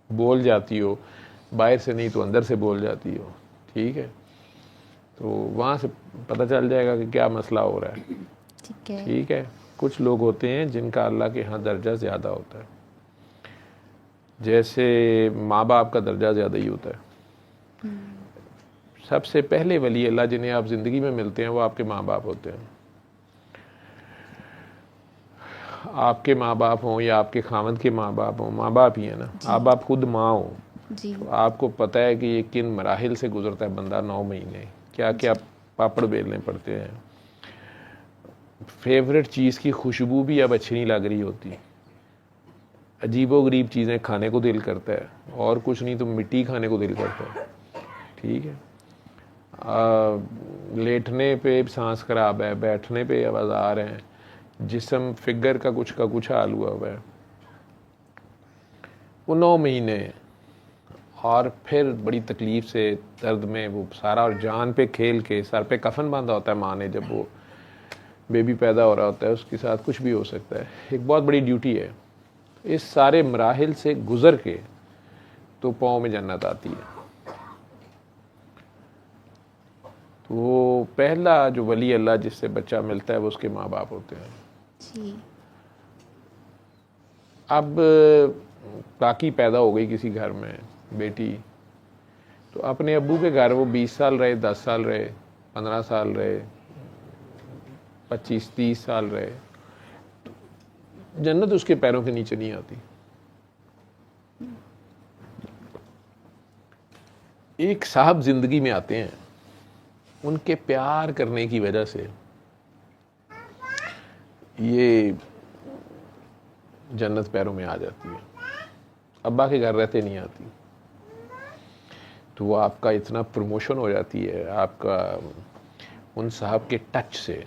बोल जाती हो, बाहर से नहीं तो अंदर से बोल जाती हो। ठीक है। तो वहाँ से पता चल जाएगा कि क्या मसला हो रहा है। ठीक है। कुछ लोग होते हैं जिनका अल्लाह के यहाँ दर्जा ज़्यादा होता है, जैसे माँ बाप का दर्जा ज़्यादा ही होता है। सबसे पहले वली अल्लाह जिन्हें आप ज़िंदगी में मिलते हैं वो आपके माँ बाप होते हैं। आपके माँ बाप हों या आपके खावंद के माँ बाप हों, माँ बाप ही है ना। आप खुद माँ हो, तो आपको पता है कि ये किन मराहिल से गुजरता है बंदा। 9 महीने क्या क्या पापड़ बेलने पड़ते हैं। फेवरेट चीज़ की खुशबू भी अब अच्छी नहीं लग रही होती, अजीबो गरीब चीज़ें खाने को दिल करता है, और कुछ नहीं तो मिट्टी खाने को दिल करता है। ठीक है। लेटने पे सांस खराब है, बैठने पे आवाज़ आ रहे हैं, जिस्म फिगर का कुछ हाल हुआ है। वो 9 महीने, और फिर बड़ी तकलीफ़ से दर्द में वो सारा, और जान पे खेल के सर पे कफन बांधा होता है माँ ने, जब वो बेबी पैदा हो रहा होता है उसके साथ कुछ भी हो सकता है। एक बहुत बड़ी ड्यूटी है। इस सारे मराहिल से गुज़र के तो पाँव में जन्नत आती है। तो वो पहला जो वली अल्लाह जिससे बच्चा मिलता है वो उसके माँ बाप होते हैं। जी। अब बाकी पैदा हो गई किसी घर में बेटी, तो अपने अब्बू के घर वो 20 साल रहे, 10 साल रहे, 15 साल रहे, 25-30 साल रहे, जन्नत उसके पैरों के नीचे नहीं आती। एक साहब ज़िंदगी में आते हैं, उनके प्यार करने की वजह से ये जन्नत पैरों में आ जाती है। अब्बा के घर रहते नहीं आती, तो वो आपका इतना प्रमोशन हो जाती है आपका उन साहब के टच से,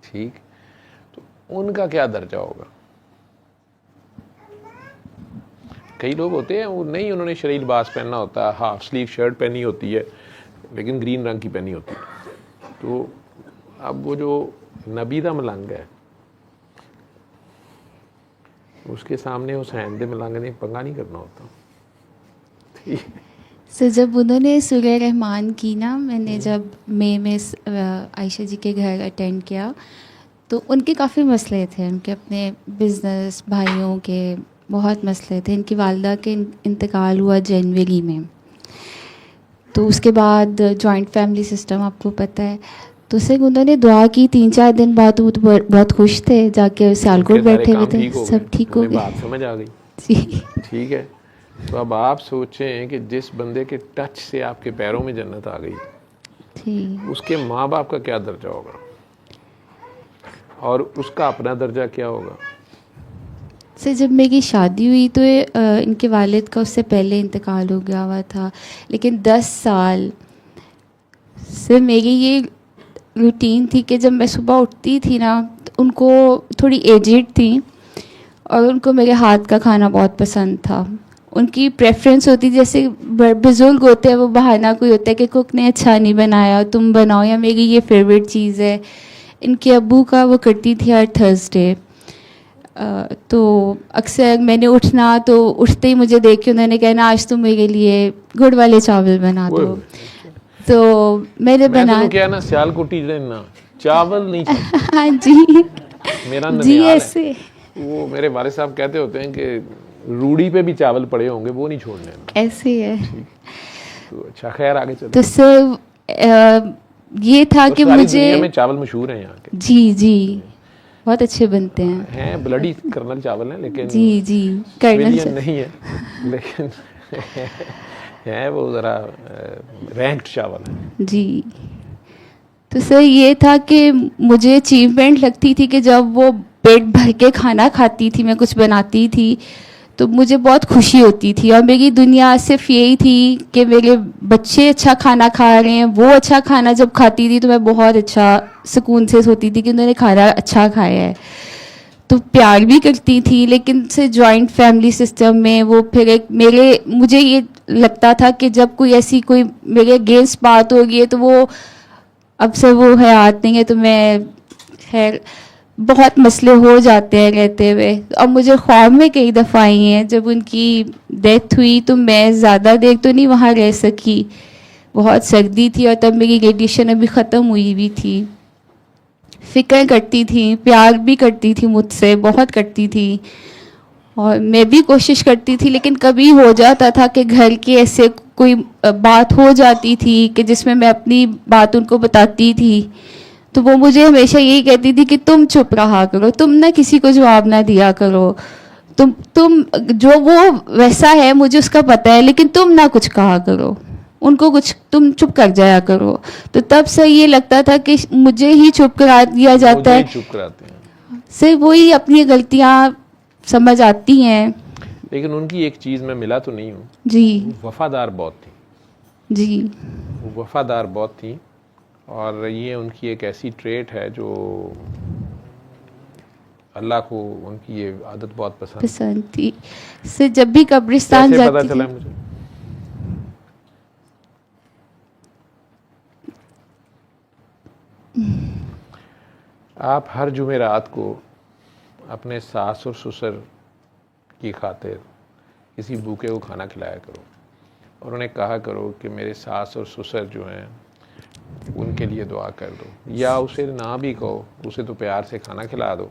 ठीक, तो उनका क्या दर्जा होगा। कई लोग होते हैं वो नहीं, उन्होंने शरीर लिबास पहनना होता है, हाफ स्लीव शर्ट पहनी होती है लेकिन ग्रीन रंग की पहनी होती है, तो अब वो जो नबीदा मलंग है उसके सामने उस हैंदे मलंग ने पंगा नहीं करना होता। सर जब उन्होंने सूरह रहमान की ना, मैंने जब मई में आयशा जी के घर अटेंड किया तो उनके काफ़ी मसले थे, उनके अपने बिज़नेस, भाइयों के बहुत मसले थे। इनकी वालदा के इंतकाल हुआ जनवरी में, तो उसके बाद जॉइंट फैमिली सिस्टम आपको पता है, तो सिर्फ उन्होंने दुआ की। 3-4 दिन बाद वो तो बहुत खुश थे, जाके सियालकोट बैठे हुए थे, सब ठीक हो गए। बात समझ आ गई जी ठीक है। तो अब आप सोचें कि जिस बंदे के टच से आपके पैरों में जन्नत आ गई, ठीक, उसके माँ बाप का क्या दर्जा होगा और उसका अपना दर्जा क्या होगा। सर जब मेरी शादी हुई तो इनके वालिद का उससे पहले इंतकाल हो गया हुआ था, लेकिन 10 साल से मेरी ये रूटीन थी कि जब मैं सुबह उठती थी ना, तो उनको थोड़ी एजेड थी और उनको मेरे हाथ का खाना बहुत पसंद था। उनकी प्रेफरेंस होती, जैसे बुजुर्ग होते हैं वो बहाना कोई होता है कि कुक ने अच्छा नहीं बनाया, तुम बनाओ, या मेरी ये फेवरेट चीज़ है। इनके अब्बू का वो करती थी हर थर्सडे, तो अक्सर मैंने उठना तो उठते ही मुझे देख के उन्होंने कहना आज तुम मेरे लिए गुड़ वाले चावल बना दो, तो मैंने बना क्या ना सियालकोटी ना चावल नहीं हाँ जी मेरा जी ऐसे वो मेरे वाले साहब कहते होते हैं कि रूढ़ी पे भी चावल पड़े होंगे वो नहीं छोड़ने, ऐसे है। तो अच्छा खैर आगे चलते। तो सर ये था कि मुझे दुनिया में चावल मशहूर हैं यहाँ के, जी जी बहुत अच्छे बनते हैं ब्लडी कर्नल चावल हैं लेकिन जी जी कर्नल नहीं है, लेकिन है वो ज़रा रैंक्ड चावल है जी। तो सर ये था कि मुझे अचीवमेंट लगती थी कि जब वो पेट भर के खाना खाती थी, मैं कुछ बनाती थी तो मुझे बहुत खुशी होती थी, और मेरी दुनिया सिर्फ यही थी कि मेरे बच्चे अच्छा खाना खा रहे हैं। वो अच्छा खाना जब खाती थी तो मैं बहुत अच्छा सुकून से सोती थी कि उन्होंने खाना अच्छा खाया है, तो प्यार भी करती थी। लेकिन से जॉइंट फैमिली सिस्टम में वो फिर एक मुझे ये लगता था कि जब कोई ऐसी कोई मेरे अगेंस्ट बात होगी तो वो अब से वो हयात नहीं है, तो मैं खैर बहुत मसले हो जाते हैं रहते हुए। अब मुझे ख्वाब में कई दफ़ा आई हैं, जब उनकी डेथ हुई तो मैं ज़्यादा देर तो नहीं वहाँ रह सकी, बहुत सर्दी थी और तब मेरी रेडिएशन अभी ख़त्म हुई भी थी। फ़िक्र करती थी, प्यार भी करती थी मुझसे, बहुत करती थी, और मैं भी कोशिश करती थी, लेकिन कभी हो जाता था कि घर की ऐसे कोई बात हो जाती थी कि जिसमें मैं अपनी बात उनको बताती थी, तो वो मुझे हमेशा यही कहती थी कि तुम चुप रहा करो, तुम ना किसी को जवाब ना दिया करो, तुम जो वो वैसा है मुझे उसका पता है, लेकिन तुम ना कुछ कहा करो, उनको कुछ तुम चुप कर जाया करो। तो तब से ये लगता था कि मुझे ही चुप करा दिया जाता है, चुप कराते हैं, सिर्फ वही अपनी गलतियाँ समझ आती हैं। लेकिन उनकी एक चीज़ मैं मिला तो नहीं हूँ जी, वफादार बहुत थी जी, वो वफादार बहुत थी, और ये उनकी एक ऐसी ट्रेट है जो अल्लाह को उनकी ये आदत बहुत पसंद थी। से जब भी कब्रिस्तान कैसे जाती पता थी, चला मुझे, आप हर जुमेरात को अपने सास और ससुर की खातिर किसी भूखे को खाना खिलाया करो और उन्हें कहा करो कि मेरे सास और ससुर जो हैं उनके लिए दुआ कर दो, या उसे ना भी कहो, उसे तो प्यार से खाना खिला दो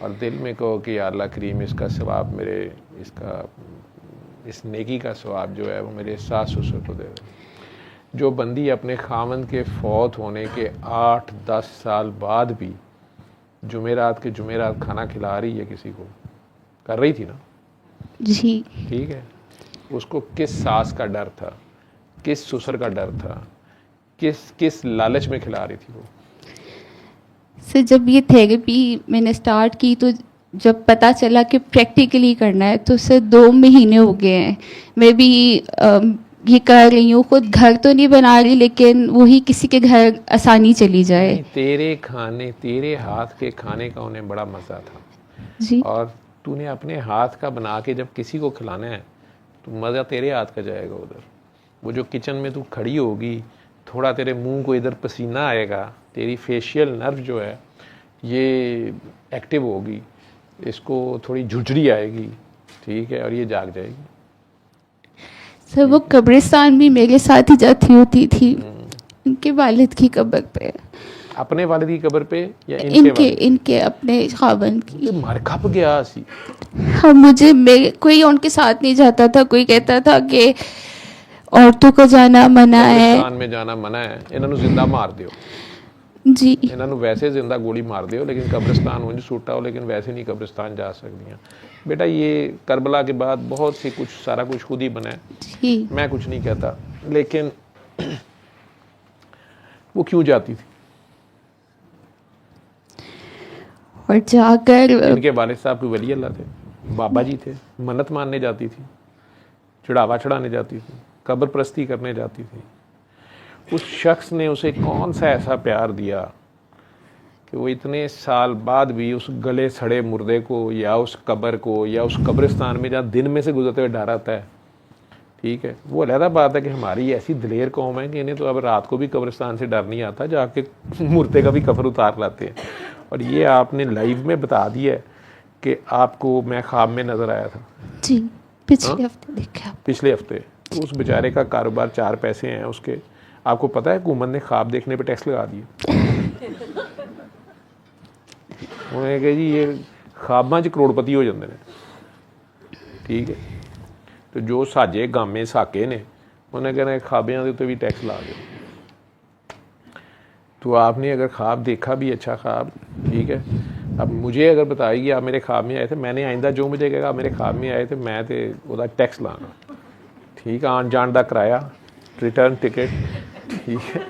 और दिल में कहो कि या अल्लाह करीम इसका सवाब मेरे इस नेकी का सवाब जो है वो मेरे सास ससुर को दे दो। जो बंदी अपने खामन के फौत होने के 8-10 साल बाद भी जुमेरात के जुमेरात खाना खिला रही है किसी को, कर रही थी ना, जी, ठीक है, उसको किस सास का डर था, किस ससुर का डर था, किस लालच में खिला रही थी वो? सर जब ये थेरेपी मैंने स्टार्ट की तो जब पता चला कि प्रैक्टिकली करना है तो सर 2 महीने हो गए हैं। मैं भी ये कर रही हूँ, खुद घर तो नहीं बना रही लेकिन वही किसी के घर आसानी चली जाए। नहीं, तेरे हाथ के खाने का उन्हें बड़ा मज़ा था जी और तूने अपने हाथ का बना के जब किसी को खिलाना है तो मज़ा तेरे हाथ का जाएगा उधर। वो जो किचन में तू खड़ी होगी, थोड़ा तेरे मुंह को इधर पसीना आएगा, तेरी फेशियल नर्व जो है ये एक्टिव होगी, इसको थोड़ी झुरझुरी आएगी, ठीक है, और ये जाग जाएगी। सर वो कब्रिस्तान भी मेरे साथ ही जाती होती थी, उनके वालिद की कब्र पे। अपने वालिद की कब्र पे या इनके अपने खावन की? मर खप गया सी। हाँ कोई उनके साथ नहीं जाता था, कोई कहता था कि औरतों को जाना मना है, कब्रिस्तान में जाना मना है, इन्होंने जिंदा मार दियो जी इन्होंने वैसे जिंदा गोली मार दियो, लेकिन कब्रिस्तान उंज सूटा हो, लेकिन वैसे नहीं कब्रिस्तान जा सकदियाँ बेटा। ये करबला के बाद बहुत सी कुछ सारा कुछ खुद ही बना है जी। मैं कुछ नहीं कहता, लेकिन वो क्यों जाती थी? और जाकर इनके वालिद साहब कोई वली अल्लाह थे, बाबा जी थे, मन्नत मानने जाती थी, चढ़ावा चढ़ाने जाती थी, कब्र परस्ती करने जाती थी। उस शख्स ने उसे कौन सा ऐसा प्यार दिया कि वो इतने साल बाद भी उस गले सड़े मुर्दे को या उस कब्र को या उस कब्रिस्तान में जहाँ दिन में से गुजरते हुए डर आता है, ठीक है। वो अलहदा बात है कि हमारी ऐसी दिलेर कौम है कि इन्हें तो अब रात को भी कब्रिस्तान से डर नहीं आता, जाके मुर्दे का भी कफन उतार लाते हैं। और ये आपने लाइव में बता दिया है कि आपको मैं ख्वाब में नज़र आया था जी, पिछले हफ्ते देखा। पिछले हफ्ते उस बेचारे का कारोबार 4 पैसे हैं उसके, आपको पता है हुकूमत ने ख्वाब देखने पे टैक्स लगा दिया। उन्होंने कहा जी ये ख्वाबां च करोड़पति हो जाते हैं, ठीक है। तो जो साजे गामे साके ने उन्हें कहना ख्वाबियां के ऊपर भी टैक्स ला दो। तो आपने अगर ख्वाब देखा भी अच्छा ख्वाब, ठीक है, अब मुझे अगर बताएगी आप मेरे ख्वाब में आए थे, मैंने आइंदा जो मुझे कहेगा मेरे ख्वाब में आए थे, मैं तो वह टैक्स लाना, ठीक है, आन जान का किराया, रिटर्न टिकट, ठीक है,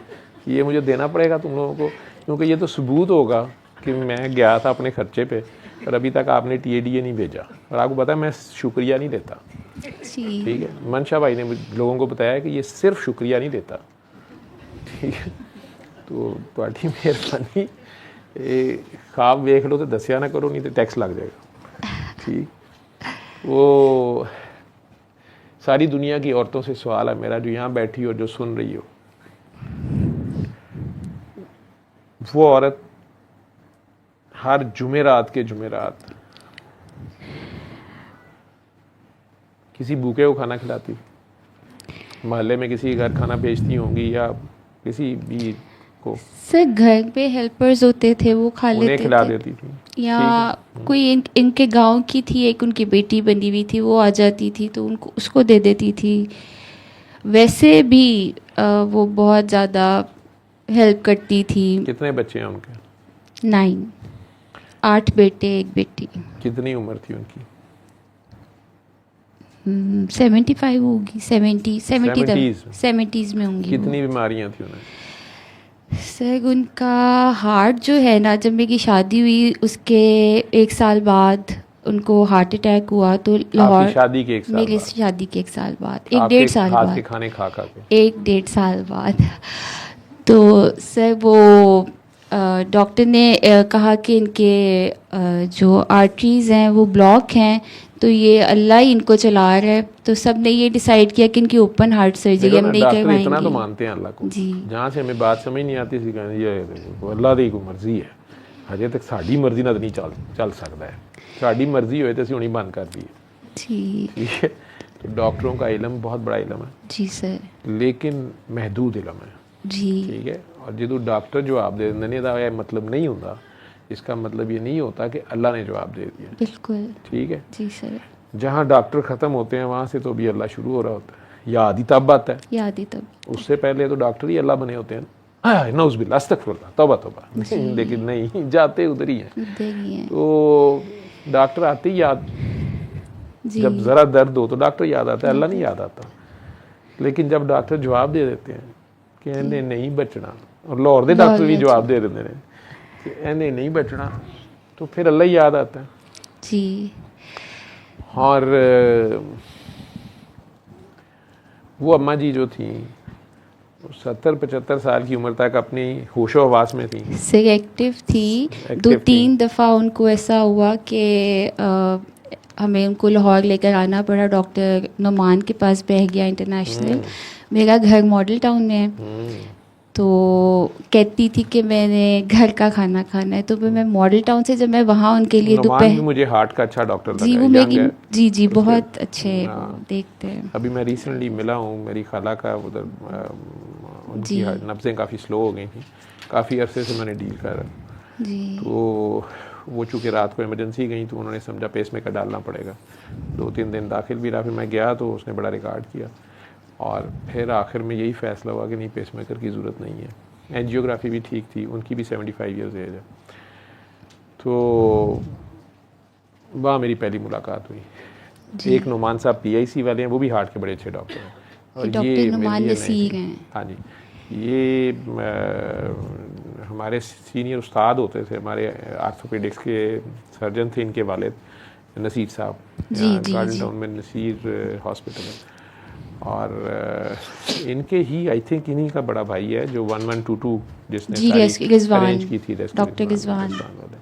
ये मुझे देना पड़ेगा तुम लोगों को, क्योंकि ये तो सबूत होगा कि मैं गया था अपने खर्चे पे और अभी तक आपने TADA नहीं भेजा। और आपको पता है मैं शुक्रिया नहीं देता, ठीक है। मनशा भाई ने लोगों को बताया कि ये सिर्फ शुक्रिया नहीं देता, ठीक है। तो बड़ी मेहरबानी, ख्वाब वेख लो तो दसिया ना करो, नहीं तो टैक्स लग जाएगा, ठीक। वो सारी दुनिया की औरतों से सवाल है मेरा, जो यहाँ बैठी हो, जो सुन रही हो, वो औरत हर जुमेरात के जुमेरात किसी भूखे को खाना खिलाती, मोहल्ले में किसी घर खाना भेजती होंगी या किसी भी को? सर घर पे हेल्पर्स होते थे, वो खा लेते खिला थे, देती थी, या कोई इनके गांव की थी, एक उनकी बेटी बनी हुई थी, वो आ जाती थी तो उनको उसको दे देती थी। वैसे भी वो बहुत ज़्यादा हेल्प करती थी। कितने बच्चे हैं उनके? 9, 8 बेटे 1 बेटी। कितनी उम्र थी उनकी? 75 होगी, 70s में होंगी। कितनी बीमारियां थी उन्हें? सर उनका हार्ट जो है ना, जब मेरी शादी हुई उसके 1 साल बाद उनको हार्ट अटैक हुआ, तो लाहौर, शादी के 1 साल मेरी बाद? शादी के 1 साल बाद, 1-1.5 साल बाद, के खाने खा के 1-1.5 साल बाद। तो सर वो डॉक्टर ने कहा कि इनके जो आर्टरीज़ हैं वो ब्लॉक हैं, तो ये अल्लाह ही इनको चला रहा है। तो सब ने ये डिसाइड किया कि इनकी ओपन हार्ट सर्जरी हम नहीं करवाएंगे। इतना तो मानते हैं अल्लाह को जी। जहाँ से हमें बात समझ नहीं आती, ये अल्लाह की कोई मर्जी है, हजे तक साड़ी मर्जी ना नहीं चल सकता है, साड़ी मर्जी होए तो असं हुणी बंद कर दी जी, ठीक है। तो डॉक्टरों का इलम बहुत बड़ा इलम है जी सर, लेकिन महदूद इलम है जी, ठीक है। और जो डॉक्टर जवाब दे देंगे ये मतलब नहीं होता, इसका मतलब ये नहीं होता कि अल्लाह ने जवाब दे दिया, बिल्कुल ठीक है जी सर। जहाँ डॉक्टर ख़त्म होते हैं वहाँ से तो भी अल्लाह शुरू हो रहा होता है। याद ही तब आता है, याद ही तब, उससे पहले तो डॉक्टर ही अल्लाह बने होते हैं। नौज़ुबिल्लाह, अस्तगफिरुल्लाह, तौबा तौबा, लेकिन नहीं, जाते उधर ही हैं। तो डॉक्टर आते ही याद जी। जब ज़रा दर्द हो तो डॉक्टर याद आता है, अल्लाह नहीं याद आता। लेकिन जब डॉक्टर जवाब दे देते हैं कि इन्हें नहीं बचना, और लाहौर के डॉक्टर भी जवाब दे देते हैं कि इन्हें नहीं बचना, तो फिर अल्लाह ही याद आता है जी। और वो अम्मा जी जो थी 70-75 साल की उम्र तक अपनी होशो हवास में थी, सिलेक्टिव थी। एक्टिव 2-3 दफ़ा उनको ऐसा हुआ कि हमें उनको लाहौर लेकर आना पड़ा, डॉक्टर नुमान के पास बहगिया इंटरनेशनल। मेरा घर मॉडल टाउन में है, तो कहती थी कि मैंने घर का खाना खाना है, तो फिर मैं मॉडल टाउन से जब मैं वहाँ उनके लिए नुमान भी मुझे हार्ट का अच्छा डॉक्टर लगा जी, है, वो young मेरी है। जी उसके- बहुत अच्छे हाँ। देखते हैं। अभी मैं रिसेंटली मिला हूँ, मेरी खाला का उधर उनकी जी। नब्ज़ें काफ़ी स्लो हो गई थी, काफ़ी अरसे से मैंने डील कर रहा। जी। तो वो चूँकि रात को इमरजेंसी गई तो उन्होंने समझा पेस मेकर डालना पड़ेगा। 2-3 दिन दाखिल भी रहा, फिर मैं गया तो उसने बड़ा रिकॉर्ड किया और फिर आखिर में यही फ़ैसला हुआ कि नहीं, पेस मेकर की ज़रूरत नहीं है। एंजियोग्राफी भी ठीक थी, उनकी भी 75 ईयर्स एज है। तो वहाँ मेरी पहली मुलाकात हुई। एक नुमान साहब PIC वाले हैं, वो भी हार्ट के बड़े अच्छे डॉक्टर हैं। और डॉक्टर नुमान मेरी नसीर हैं। हाँ जी, ये हमारे सीनियर उस्ताद होते थे, हमारे आर्थोपेडिक्स के सर्जन थे इनके वालिद नसीर साहब, गार्डन टाउन में नसीर हॉस्पिटल है। और इनके ही आई थिंक इन्हीं का बड़ा भाई है जो 1122 जिसने जी, अरेंज की थी, डॉक्टर रिजवान वाले।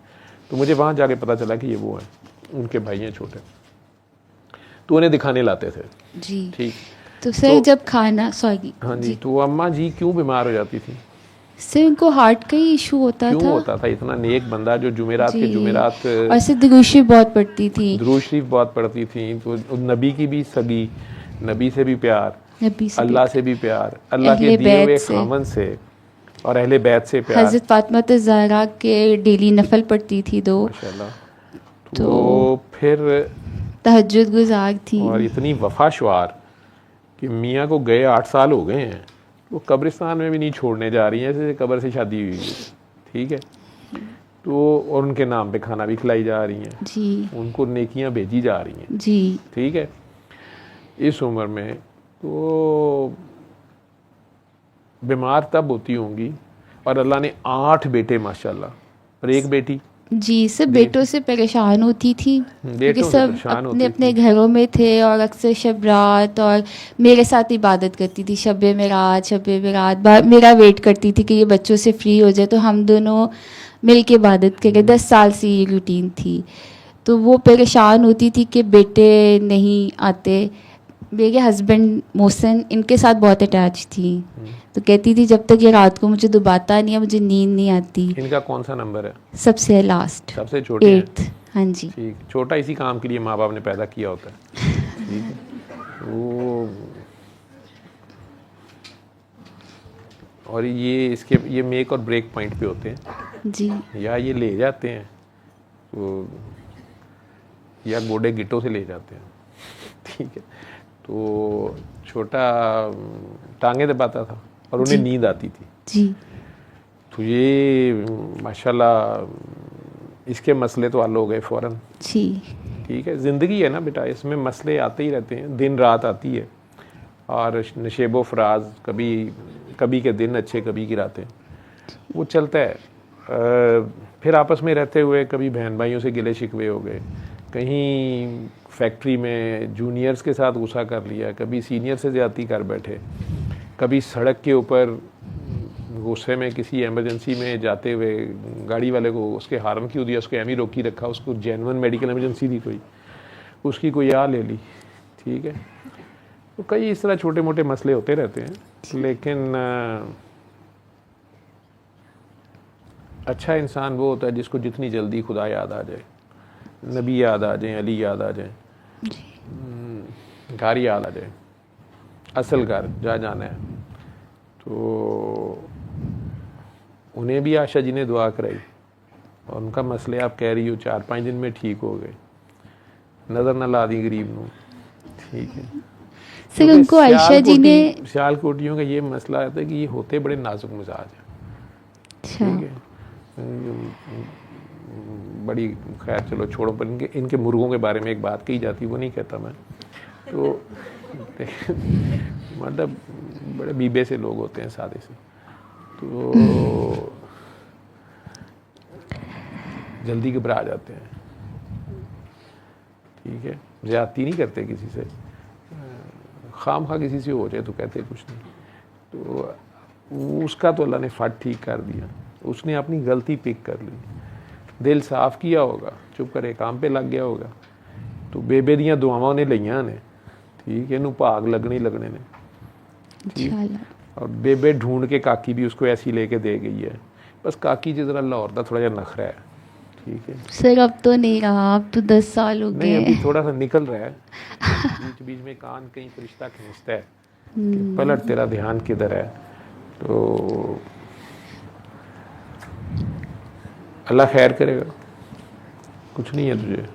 तो मुझे वहाँ जाके पता चला कि ये वो हैं, उनके भाई हैं छोटे, तो उन्हें दिखाने लाते थे। जी। ठीक। तो सर जब खाना सॉरी हाँ जी, तो अम्मा जी क्यों बीमार हो जाती थी? सर उनको हार्ट का ही इशू होता क्यों था। होता था? इतना नेक बंदा जो जुमेरात के जुमेरात और से दुरूशी बहुत पड़ती थी, दुरूद शरीफ बहुत पढ़ती थी, तो नबी की भी सगी, नबी से भी प्यार, अल्लाह से भी प्यार, अल्लाह के दिए हुए खामन से और अहले बैत से प्यार। हज़रत फातिमा ज़हरा के डेली नफल पढ़ती थी 2, माशाल्लाह। तो फिर तहज्जुद गुजार थी। और इतनी वफाशवार कि मियाँ को गए 8 साल हो गए हैं, वो कब्रिस्तान में भी नहीं छोड़ने जा रही हैं, जैसे कब्र से शादी हुई है। ठीक है, तो और उनके नाम पे खाना भी खिलाई जा रही हैं जी, उनको नेकियां भेजी जा रही हैं। जी। ठीक है, इस उम्र में तो बीमार तब होती होंगी, और अल्लाह ने 8 बेटे माशाल्लाह, और एक बेटी। जी, सब बेटों से परेशान होती थी क्योंकि से सब परेशान अपने होती अपने घरों में थे, और अक्सर शब रात और मेरे साथ इबादत करती थी, शब मेरात मेरा वेट करती थी कि ये बच्चों से फ्री हो जाए तो हम दोनों मिल के इबादत करें। 10 साल से ये रूटीन थी। तो वो परेशान होती थी कि बेटे नहीं आते। मेरे हस्बैंड मोहसिन इनके साथ बहुत अटैच थी, तो कहती थी जब तक ये रात को मुझे दुबाता नहीं है मुझे नींद नहीं आती। इनका कौन सा नंबर है? सबसे लास्ट, सबसे छोटे हैं। 8th। हाँ जी। ठीक, छोटा इसी काम के लिए माँ बाप ने पैदा किया होता है। ठीक है, वो और ये मेक और ब्रेक पॉइंट पे होते हैं, जी, या ये ले जाते हैं तो या गोडे गिट्टों से ले जाते हैं। ठीक है, तो छोटा टांगे दबाता था और उन्हें नींद आती थी। जी। तो ये माशाल्लाह इसके मसले तो हल हो गए फ़ौरन। जी। ठीक है, ज़िंदगी है ना बेटा, इसमें मसले आते ही रहते हैं, दिन रात आती है, और नशेबो फराज, कभी के दिन अच्छे, कभी की रातें, वो चलता है। फिर आपस में रहते हुए कभी बहन भाइयों से गिले शिकवे हो गए, कहीं फैक्ट्री में जूनियर्स के साथ गुस्सा कर लिया, कभी सीनियर से ज़्यादती कर बैठे, कभी सड़क के ऊपर गुस्से में किसी इमरजेंसी में जाते हुए गाड़ी वाले को उसके हार्म क्यों दिया, उसको एमी रोकी रखा, उसको जेन्युइन मेडिकल इमरजेंसी थी कोई, उसकी कोई आ ले ली। ठीक है, तो कई इस तरह छोटे मोटे मसले होते रहते हैं, लेकिन अच्छा इंसान वो होता है जिसको जितनी जल्दी खुदा याद आ जाए, नबी याद आ जाए, अली याद आ जाए, घर याद आ जाए, असल घर जहाँ जाना है। तो उन्हें भी आशा जी ने दुआ कराई और उनका मसले आप कह रही हो 4-5 दिन में ठीक हो गए, नज़र न ला दी गरीब नू। ठीक है, सर उनको आयशा जी ने सियालकोटियों का ये मसला आता है कि ये होते बड़े नाजुक मिजाज हैं। अच्छा, ठीक है, बड़ी, खैर चलो छोड़ो, पर इनके मुर्गों के बारे में एक बात कही जाती, वो नहीं कहता मैं। तो मतलब बड़े बीबे से लोग होते हैं, सादे से, तो जल्दी घबरा जाते हैं, ठीक है, ज़्यादती नहीं करते किसी से, खाम खा किसी से हो जाए तो कहते कुछ नहीं। तो उसका तो अल्लाह ने फट ठीक कर दिया, उसने अपनी गलती पिक कर ली, दिल साफ किया होगा, चुप करे काम पे लग गया होगा, तो बेबे दियां दुआवां ने लईयां ने, ठीक है, इनू भाग लगने ही लगने ने, ठीक। और बेबे ढूंढ के काकी भी उसको ऐसी लेके दे गई है, बस काकी जी जरा लाहौर दा थोड़ा जिहा नखरा है, ठीक है। सर अब तो नहीं रहा, अब तो 10 साल हो गए। नहीं, अभी थोड़ा सा निकल रहा है, बीच बीच में कान कहीं फरिश्ता खींचता है कि पलट तेरा ध्यान किधर है। तो अल्लाह खैर करेगा, कुछ नहीं है तुझे,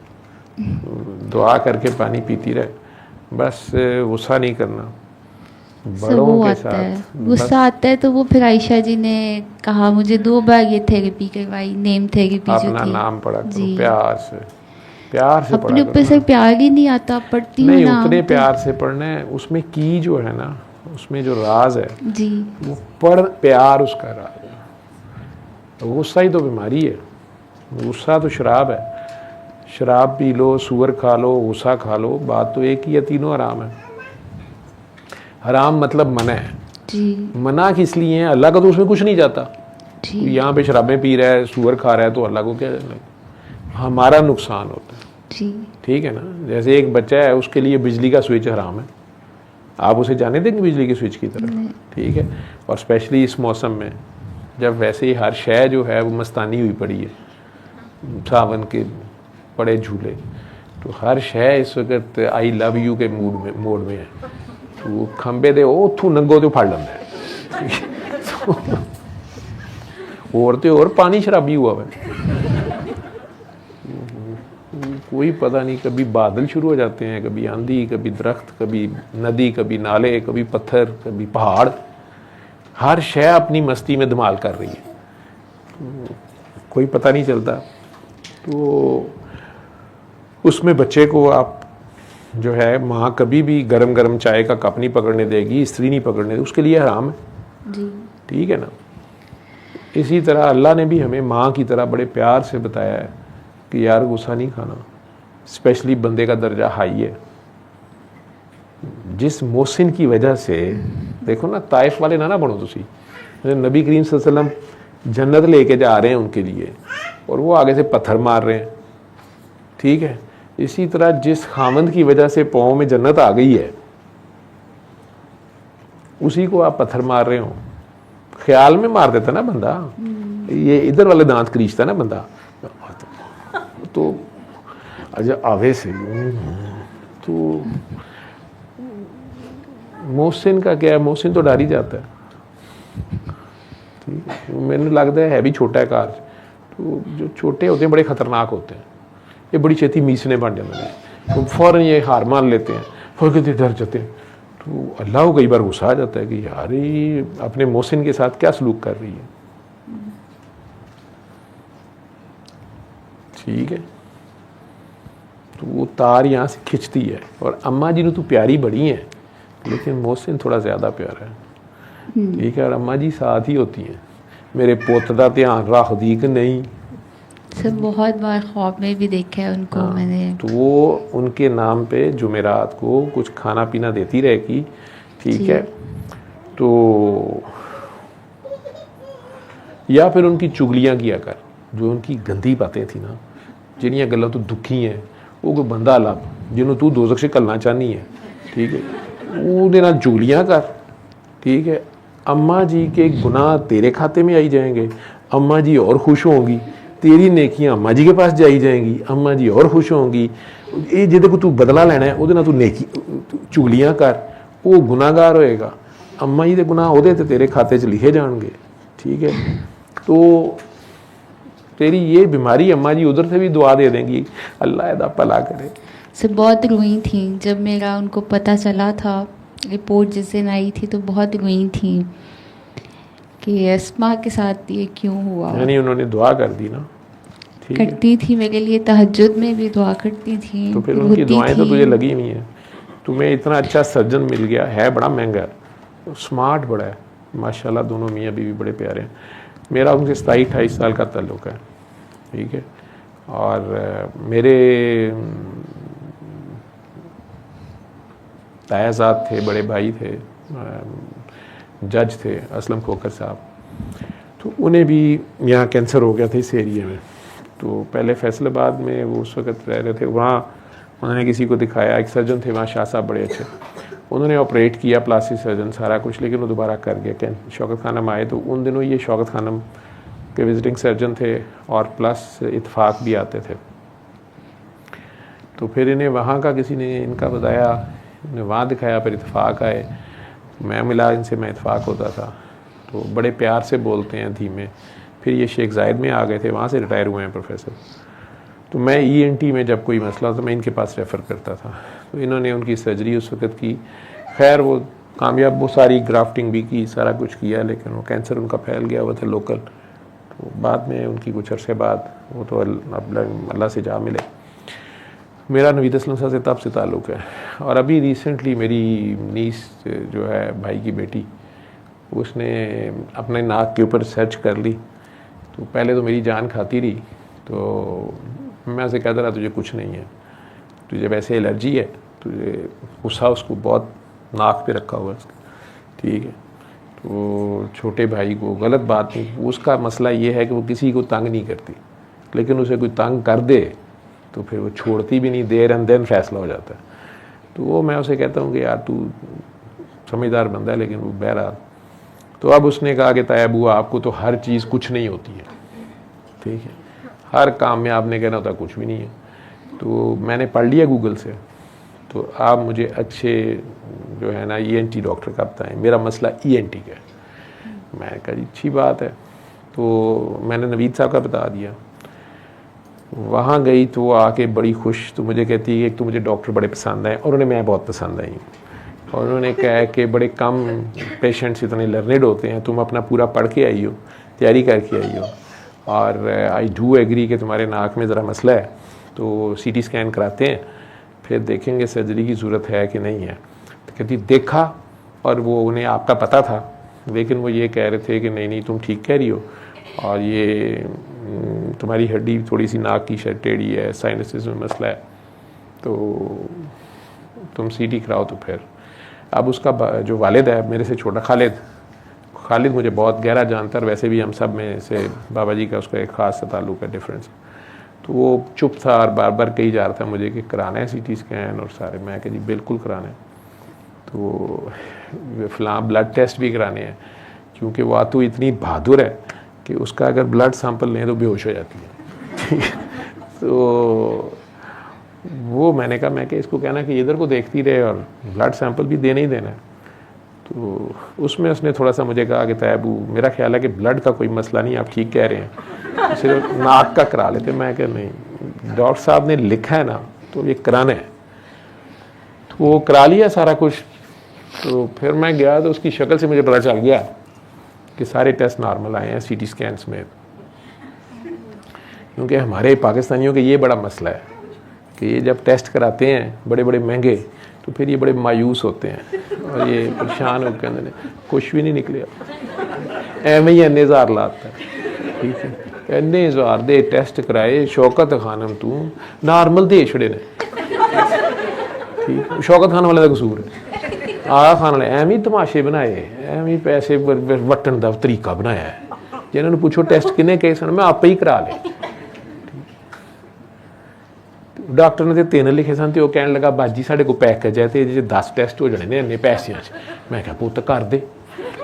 दुआ करके पानी पीती रहे, बस गुस्सा नहीं करना बड़ों वो के आता है, साथ। गुस्सा आता है तो वो फिर आयशा जी ने कहा, मुझे 2 बार ये थेरेपी करवाई, नेम थेरेपी जो अपना थी। नाम पढ़ा करो, जी। प्यार से, प्यार से अपने पढ़ा ऊपर करो। से प्यार ही नहीं आता, पढ़ती हूँ नहीं, नाम उतने तो- प्यार से पढ़ना है, उसमें की जो है ना, उसमें जो राज है, जी। वो पढ़, प्यार उसका राज है। गुस्सा ही तो बीमारी है, गुस्सा तो शराब है, शराब पी लो, सूअर खा लो, गुस्सा खा लो, बात तो एक ही है, तीनों हराम है। हराम मतलब मना है, जी। मना किस लिए है, अल्लाह का तो उसमें कुछ नहीं जाता। जी। यहाँ पे शराबें पी रहा है, सूअर खा रहा है, तो अल्लाह को क्या जाना, हमारा नुकसान होता है, जी। ठीक है ना। जैसे एक बच्चा है, उसके लिए बिजली का स्विच हराम है, आप उसे जाने देंगे बिजली के स्विच की तरफ, ठीक है। और स्पेशली इस मौसम में, जब वैसे ही हर शय जो है वो मस्तानी हुई पड़ी है, सावन के बड़े झूले, तो हर शय इस वक्त आई लव यू के मोड में है, तो खंबे दे उथों नंगो तो फड़ लेंदा है, और पानी शराबी हुआ है, कोई पता नहीं, कभी बादल शुरू हो जाते हैं, कभी आंधी, कभी दरख्त, कभी नदी, कभी नाले, कभी पत्थर, कभी पहाड़, हर शय अपनी मस्ती में धमाल कर रही है, तो कोई पता नहीं चलता। तो उसमें बच्चे को आप जो है, माँ कभी भी गरम गरम चाय का कप नहीं पकड़ने देगी, स्त्री नहीं पकड़ने देगी, उसके लिए हराम है, जी। ठीक है ना। इसी तरह अल्लाह ने भी हमें माँ की तरह बड़े प्यार से बताया है कि यार गुस्सा नहीं खाना, स्पेशली बंदे का दर्जा हाई है। जिस मोहसिन की वजह से, देखो ना, ताइफ वाले ना बनो तुसी, नबी करीम सल्लल्लाहु अलैहि वसल्लम जन्नत लेके जा रहे हैं उनके लिए, और वो आगे से पत्थर मार रहे हैं, ठीक है। इसी तरह जिस खामंद की वजह से पाँव में जन्नत आ गई है, उसी को आप पत्थर मार रहे हो। ख्याल में मार देता ना बंदा, ये इधर वाले दांत क्रीचता ना बंदा, तो अच्छा आवे से, तो मोहसिन का क्या है, मोहसिन तो डर ही जाता है, ठीक है। मैंने लगता है भी छोटा है कार, तो जो छोटे होते हैं बड़े ख़तरनाक होते हैं, ये बड़ी छेती मीसने बन जाते हैं, तो फ़ौरन ये हार मान लेते हैं, फ़ौरन कहते डर जाते हैं। तो अल्लाह को कई बार गुस्सा आ जाता है कि यार ये अपने मोहसिन के साथ क्या सलूक कर रही है, ठीक है। तो वो तार यहाँ से खिंचती है, और अम्मा जी ने तो प्यारी बड़ी हैं, लेकिन मोहसिन थोड़ा ज़्यादा प्यारा है, ठीक है। और अम्मा जी साथ ही होती हैं, मेरे पुत का ध्यान रख दी कि नहीं। सर बहुत बार ख्वाब में भी देखा है उनको मैंने। तो वो उनके नाम पे जुमेरात को कुछ खाना पीना देती रहेगी, ठीक है। तो या फिर उनकी चुगलियाँ किया कर, जो उनकी गंदी बातें थी ना, जिन्हियां गल्लां तू दुखी है, वो कोई बंदा लभ जिन्हों तू दोज़ख से घलना चाहनी है, ठीक है, ਉਹਦੇ ਨਾਲ चुगलियाँ कर, ठीक है। अम्मा जी के गुनाह तेरे खाते में आई जाएंगे, अम्मा जी और खुश होंगी, तेरी नेकियां अम्मा जी के पास जाई जाएंगी, अम्मा जी और खुश होंगी। ये जिहदे को तू बदला लेना है, ਉਹਦੇ ਨਾਲ तू नेकी चुगलियाँ कर, वो गुनाहगार होएगा, अम्मा जी के गुनाह ਉਹਦੇ ते तेरे खाते च लिखे जाएंगे, ठीक है। तो तेरी ये बीमारी अम्मा जी उधर से भी दुआ दे देंगी, अल्लाह इहदा भला करे। सर बहुत रोई थी जब मेरा उनको पता चला था, रिपोर्ट जिस दिन आई थी, तो बहुत रोई थी कि अस्मा के साथ ये क्यों हुआ। यानी उन्होंने दुआ कर दी ना, ठीक है। करती थी, मेरे लिए तहज्जुद में भी दुआ करती थी। तो फिर उनकी दुआएं तो तुझे लगी नहीं है। तुम्हें इतना अच्छा सर्जन मिल गया है, बड़ा महंगा है, स्मार्ट बड़ा है माशाल्लाह, दोनों मियाँ बीवी बड़े प्यारे हैं। मेरा उनसे 27-28 साल का ताल्लुक़ है, ठीक है। और मेरे तायाजाद थे, बड़े भाई थे, जज थे असलम खोखर साहब, तो उन्हें भी यहाँ कैंसर हो गया था इस एरिया में। तो पहले फैसलाबाद में वो उस वक्त रह रहे थे, वहाँ उन्होंने किसी को दिखाया, एक सर्जन थे वहाँ शाह साहब बड़े अच्छे, उन्होंने ऑपरेट किया, प्लास्टिक सर्जन सारा कुछ, लेकिन वो दोबारा कर गया। शौकत खानम आए तो उन दिनों ये शौकत खानम के विजिटिंग सर्जन थे और प्लस इत्फाक भी आते थे। तो फिर इन्हें वहाँ का किसी ने इनका बताया, इन्हें वहाँ दिखाया, फिर इत्फाक आए, मैं मिला इनसे, मैं इत्फाक होता था, तो बड़े प्यार से बोलते हैं धीमे। फिर ये शेख जायद में आ गए थे, वहाँ से रिटायर हुए हैं प्रोफेसर। तो मैं ENT में जब कोई मसला तो मैं इनके पास रेफ़र करता था, तो इन्होंने उनकी सर्जरी उस वक्त की, खैर वो कामयाब, वो सारी ग्राफ्टिंग भी की, सारा कुछ किया, लेकिन वो कैंसर उनका फैल गया हुआ था लोकल। तो बाद में उनकी कुछ अरसे बाद वो तो अल्लाह से जा मिले। मेरा नवीद असलम साहब से तब से ताल्लुक़ है। और अभी रिसेंटली मेरी नीस जो है भाई की बेटी, उसने अपने नाक के ऊपर सर्च कर ली, तो पहले तो मेरी जान खाती रही, तो मैं उसे कहता रहा तुझे कुछ नहीं है, तुझे वैसे एलर्जी है, तुझे गुस्सा उसको बहुत नाक पे रखा हुआ है, ठीक है। तो छोटे भाई को गलत बात नहीं, उसका मसला ये है कि वो किसी को तंग नहीं करती, लेकिन उसे कोई तंग कर दे तो फिर वो छोड़ती भी नहीं, देर एंड देन फैसला हो जाता है। तो वो मैं उसे कहता हूँ कि यार तू समझदार बंदा है, लेकिन वो बहरहाल। तो अब उसने कहा कि ताया बुआ आपको तो हर चीज़ कुछ नहीं होती है, ठीक है, हर काम में आपने कहना होता कुछ भी नहीं है। तो मैंने पढ़ लिया गूगल से, तो आप मुझे अच्छे जो है ना ENT डॉक्टर का बताएं, मेरा मसला ENT का है। मैंने कहा जी अच्छी बात है, तो मैंने नवीद साहब का बता दिया। वहाँ गई तो वो आके बड़ी खुश, तो मुझे कहती है एक तो मुझे डॉक्टर बड़े पसंद आए और उन्हें मैं बहुत पसंद आई, और उन्होंने कहा कि बड़े कम पेशेंट्स इतने लर्नेड होते हैं, तुम अपना पूरा पढ़ के आई हो, तैयारी करके आई हो, और आई डू एग्री कि तुम्हारे नाक में ज़रा मसला है, तो CT स्कैन कराते हैं, फिर देखेंगे सर्जरी की ज़रूरत है कि नहीं है। तो कहती देखा, और वो उन्हें आपका पता था, लेकिन वो ये कह रहे थे कि नहीं नहीं तुम ठीक कह रही हो, और ये तुम्हारी हड्डी थोड़ी सी नाक की टेढ़ी है, साइनसिस में मसला है, तो तुम CT कराओ। तो फिर अब उसका जो वालिद है मेरे से छोटा, खालिद मुझे बहुत गहरा जानता है, वैसे भी हम सब में से बाबा जी का उसका एक ख़ास ताल्लुक़ है, डिफरेंस। तो वो चुप था और बार बार कही जा रहा था मुझे कि कराना है CT स्कैन और सारे, मैं कह जी बिल्कुल कराना है। तो फ़लाँ ब्लड टेस्ट भी कराने हैं, क्योंकि वो आतू इतनी बहादुर है कि उसका अगर ब्लड सैंपल लें तो बेहोश हो जाती है। तो वो मैंने कहा, मैं कि इसको कहना कि इधर को देखती रहे और ब्लड सैंपल भी देना ही देना है। तो उसमें उसने थोड़ा सा मुझे कहा कि तैबू मेरा ख्याल है कि ब्लड का कोई मसला नहीं, आप ठीक कह रहे हैं, सिर्फ नाक का करा लेते। मैं कह नहीं, डॉक्टर साहब ने लिखा है ना तो ये कराना है। तो वो करा लिया सारा कुछ। तो फिर मैं गया तो उसकी शक्ल से मुझे पता चल गया कि सारे टेस्ट नॉर्मल आए हैं CT स्कैन्स में। क्योंकि हमारे पाकिस्तानियों के ये बड़ा मसला है कि ये जब टेस्ट कराते हैं बड़े बड़े महंगे, तो फिर ये बड़े मायूस होते हैं और ये परेशान होकर कहते हैं कुछ भी नहीं निकले, एवं ही इन्ने हज़ार लाता है, ठीक है, इन्ने हज़ार दे टेस्ट कराए, शौकत खानम तू नॉर्मल दे छड़े ने, ठीक, शौकत खान वाले का कसूर है। आ खान वाले एवं ही तमाशे बनाए, एवं ही पैसे वटन का तरीका बनाया है। जिन्होंने पूछो टेस्ट किन्ने कहे सन, मैं आप ही करा ले। डॉक्टर ने 3 लिखे सन, तो कह लगा बाजी साढ़े को पैकेज है, तो 10 टेस्ट हो जाने ने इन्ने पैसों। मैं क्या पुत कर दे।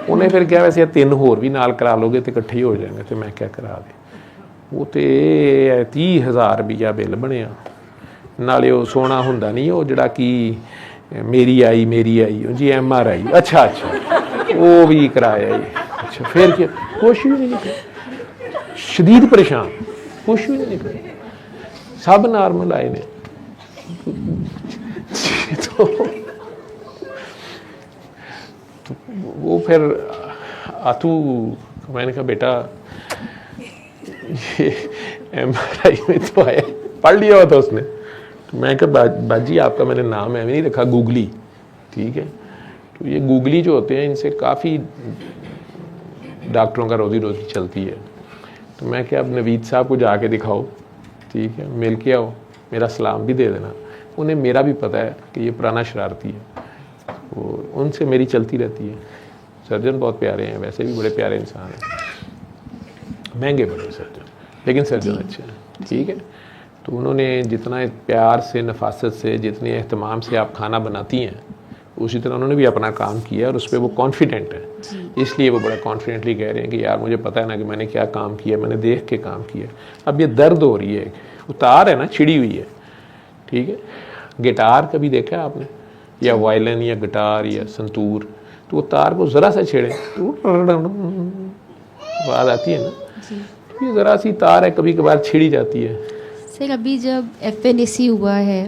उन्हें फिर क्या वैसे 3 होर भी नाल करा लोगे तो इकट्ठे ही हो जाएंगे। तो मैं क्या करा दे। वो तो 30,000 रुपया बिल बनया, नाले वो सोना होंदा नहीं, वो जड़ा कि मेरी आई जी MRI, अच्छा वो भी कराया जी। अच्छा फिर क्या, कुछ भी नहीं निकला, शदीद परेशान, कुछ भी नहीं निकला, सब नॉर्मल आए ने। तो वो फिर आतू, मैंने कहा बेटा MRI में तो आया, पढ़ लिया हुआ था उसने। तो मैं कहा बाजी आपका मैंने नाम है नहीं रखा गूगली, ठीक है। तो ये गूगली जो होते हैं इनसे काफ़ी डॉक्टरों का रोज़ी रोटी चलती है। तो मैं क्या, अब नवीद साहब को जाके दिखाओ, ठीक है, मिल के आओ, मेरा सलाम भी दे देना। उन्हें मेरा भी पता है कि ये पुराना शरारती है, तो उनसे मेरी चलती रहती है। सर्जन बहुत प्यारे हैं, वैसे भी बड़े प्यारे इंसान हैं, महंगे बड़े सर्जन, लेकिन सर्जन अच्छे हैं, ठीक है। तो उन्होंने जितना प्यार से, नफासत से, जितने एहतमाम से आप खाना बनाती हैं, उसी तरह उन्होंने भी अपना काम किया और उस पर वो कॉन्फिडेंट है। इसलिए वो बड़ा कॉन्फिडेंटली कह रहे हैं कि यार मुझे पता है ना कि मैंने क्या काम किया, मैंने देख के काम किया। अब ये दर्द हो रही है, उतार है ना, छिड़ी हुई है, ठीक है। गिटार कभी देखा है आपने, या वायलिन या गिटार या संतूर, तो वो तार को ज़रा सा छेड़े तो आवाज़ आती है ना, ये ज़रा सी तार है, कभी कभार छिड़ी जाती है। सर अभी जब FNAC हुआ है,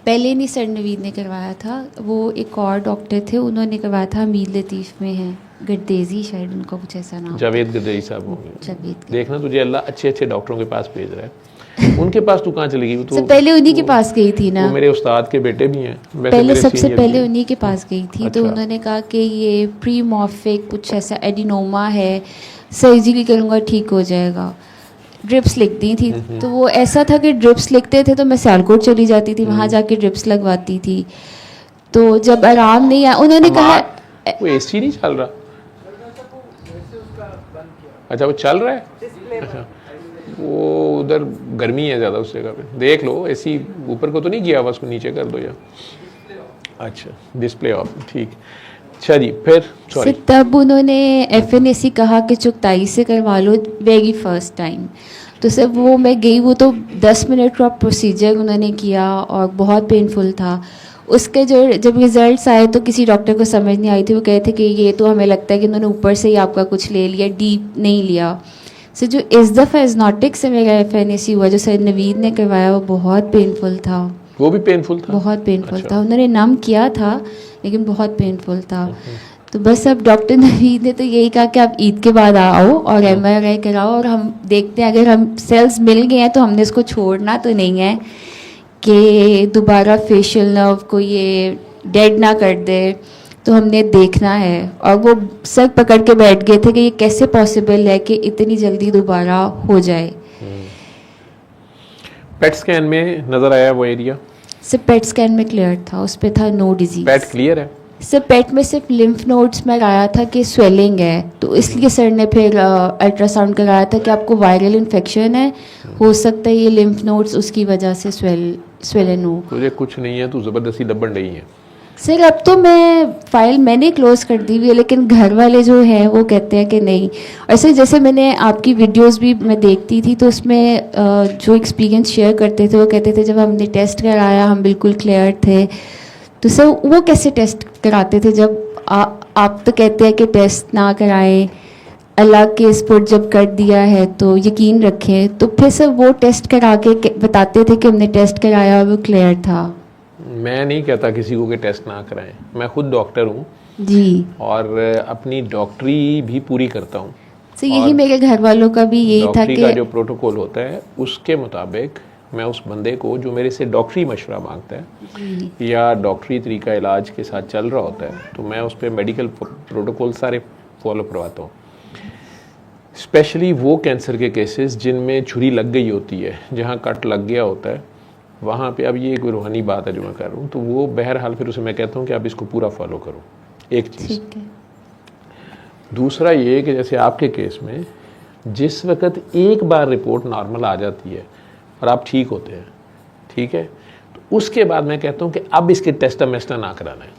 पहले नहीं सर नवीद ने करवाया था, वो एक और डॉक्टर थे उन्होंने करवाया था, मीर लतीफ़ में है, गर्देजी शायद उनका कुछ ऐसा नाम, जावेद गर्देजी साहब होंगे। जावेद, देखना तुझे अल्लाह अच्छे अच्छे डॉक्टरों के पास भेज रहा है। उनके पास तू कहाँ चली गई? वो तो पहले उन्हीं के पास गई थी ना, वो मेरे उस्ताद के बेटे भी हैं, पहले सबसे पहले उन्हीं के पास गई थी। अच्छा। तो उन्होंने कहा कि ये प्रीमॉर्फिक कुछ ऐसा एडिनोमा है, सर्जरी करूँगा ठीक हो जाएगा। ड्रिप्स लिख दी थी, तो वो ऐसा था कि ड्रिप्स लिखते थे तो मैं सियालकोट चली जाती थी, वहाँ जाके ड्रिप्स लगवाती थी। तो जब आराम नहीं आया, उन्होंने कहा वो AC नहीं चल रहा। अच्छा वो चल रहा है, अच्छा वो उधर गर्मी है ज़्यादा उस जगह पे, देख लो AC ऊपर को तो नहीं गया, बस को नीचे कर दो या, अच्छा डिस्प्ले ऑफ, ठीक। अच्छा जी, फिर सॉरी, तब उन्होंने FNAC कहा कि चुगताई से करवा लो वेरी फर्स्ट टाइम। तो सर वो मैं गई, वो तो 10 मिनट का प्रोसीजर उन्होंने किया और बहुत पेनफुल था। उसके जब रिजल्ट्स आए तो किसी डॉक्टर को समझ नहीं आई थी, वो कहे थे कि ये तो हमें लगता है कि उन्होंने ऊपर से ही आपका कुछ ले लिया, डीप नहीं लिया। सो जो इस दफ़ा एजनॉटिक से मेरा FNAC हुआ, जो सर नवीद ने करवाया, वो बहुत पेनफुल था। वो भी पेनफुल था, बहुत पेनफुल था। उन्होंने नम किया था लेकिन बहुत पेनफुल था। तो बस अब डॉक्टर नवीद ने तो यही कहा कि आप ईद के बाद आओ और MRI कराओ और हम देखते हैं, अगर हम सेल्स मिल गए हैं तो हमने इसको छोड़ना तो नहीं है कि दोबारा फेशियल नर्व को ये डेड ना कर दे, तो हमने देखना है। और वो सर पकड़ के बैठ गए थे कि ये कैसे पॉसिबल है कि इतनी जल्दी दोबारा हो जाए। पेट स्कैन में नज़र आया वो एरिया? सर पेट स्कैन में क्लियर था, उस पर था नो डिजीज। पेट क्लियर है? सर पेट में सिर्फ लिम्फ नोड्स में आया था कि स्वेलिंग है, तो इसलिए सर ने फिर अल्ट्रासाउंड कराया था कि आपको वायरल इन्फेक्शन है, हो सकता है ये लिम्फ नोड्स उसकी वजह से स्वेलन हो। तुझे कुछ नहीं है, तू ज़बरदस्ती दबन नहीं है। सर अब तो मैं फाइल मैंने क्लोज कर दी हुई है, लेकिन घर वाले जो हैं वो कहते हैं कि नहीं। और सर जैसे मैंने आपकी वीडियोस भी मैं देखती थी, तो उसमें जो एक्सपीरियंस शेयर करते थे वो कहते थे जब हमने टेस्ट कराया हम बिल्कुल क्लियर थे। तो सर वो कैसे टेस्ट कराते थे जब आप तो कहते हैं कि टेस्ट ना कराएं, अल्लाह के स्पोर्ट जब कर दिया है तो यकीन रखें, तो फिर सर वो टेस्ट करा के बताते थे कि हमने टेस्ट कराया और वो क्लियर था। मैं नहीं कहता किसी को कि टेस्ट ना कराएं, मैं खुद डॉक्टर हूँ जी, और अपनी डॉक्टरी भी पूरी करता हूँ। तो यही मेरे घर वालों का भी यही था कि का जो प्रोटोकॉल होता है उसके मुताबिक मैं उस बंदे को जो मेरे से डॉक्टरी मशवरा मांगता है या डॉक्टरी तरीका इलाज के साथ चल रहा होता है, तो मैं उस पर मेडिकल प्रोटोकॉल सारे फॉलो करवाता हूँ। स्पेशली वो कैंसर के केसेस जिनमें छुरी लग गई होती है, जहाँ कट लग गया होता है, वहाँ पे अब ये एक रूहानी बात है जो मैं कर रहा हूँ, तो वो बहरहाल फिर उसे मैं कहता हूँ कि आप इसको पूरा फॉलो करो, एक चीज़। दूसरा ये कि जैसे आपके केस में जिस वक्त एक बार रिपोर्ट नॉर्मल आ जाती है और आप ठीक होते हैं, ठीक है, तो उसके बाद मैं कहता हूँ कि अब इसके टेस्टा मेस्टा ना कराना है,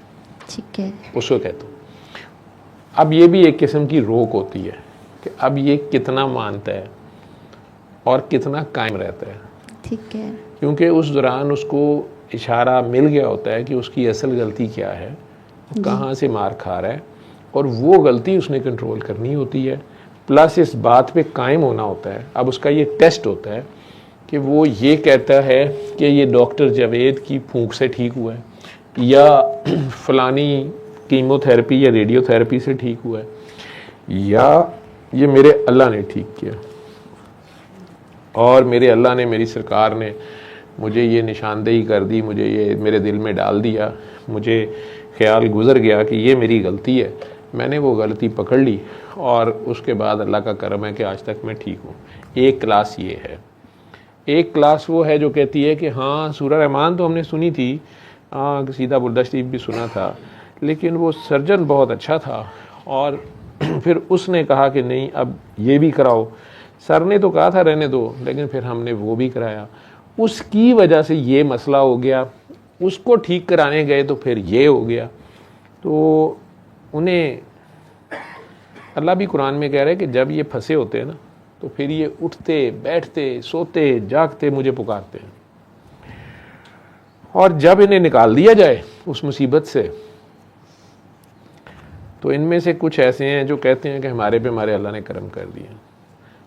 ठीक है, उसको कहता हूँ। अब ये भी एक किस्म की रोक होती है कि अब ये कितना मानता है और कितना कायम रहता है, ठीक है, क्योंकि उस दौरान उसको इशारा मिल गया होता है कि उसकी असल गलती क्या है, कहाँ से मार खा रहा है, और वो गलती उसने कंट्रोल करनी होती है। प्लस इस बात पे कायम होना होता है। अब उसका ये टेस्ट होता है कि वो ये कहता है कि ये डॉक्टर जावेद की फूंक से ठीक हुआ है या फलानी कीमोथेरेपी या रेडियोथेरेपी से ठीक हुआ है या ये मेरे अल्लाह ने ठीक किया। और मेरे अल्लाह ने, मेरी सरकार ने मुझे ये निशानदेही कर दी, मुझे ये मेरे दिल में डाल दिया, मुझे ख्याल गुज़र गया कि ये मेरी गलती है। मैंने वो गलती पकड़ ली और उसके बाद अल्लाह का करम है कि आज तक मैं ठीक हूँ। एक क्लास ये है। एक क्लास वो है जो कहती है कि हाँ सूरह रहमान तो हमने सुनी थी, हाँ सीधा बुर्दा शरीफ भी सुना था, लेकिन वो सर्जन बहुत अच्छा था और फिर उसने कहा कि नहीं अब ये भी कराओ। सर ने तो कहा था रहने दो, लेकिन फिर हमने वो भी कराया, उसकी वजह से ये मसला हो गया। उसको ठीक कराने गए तो फिर ये हो गया। तो उन्हें अल्लाह भी कुरान में कह रहा है कि जब ये फंसे होते हैं ना तो फिर ये उठते बैठते सोते जागते मुझे पुकारते हैं, और जब इन्हें निकाल दिया जाए उस मुसीबत से तो इनमें से कुछ ऐसे हैं जो कहते हैं कि हमारे पे हमारे अल्लाह ने करम कर दिया,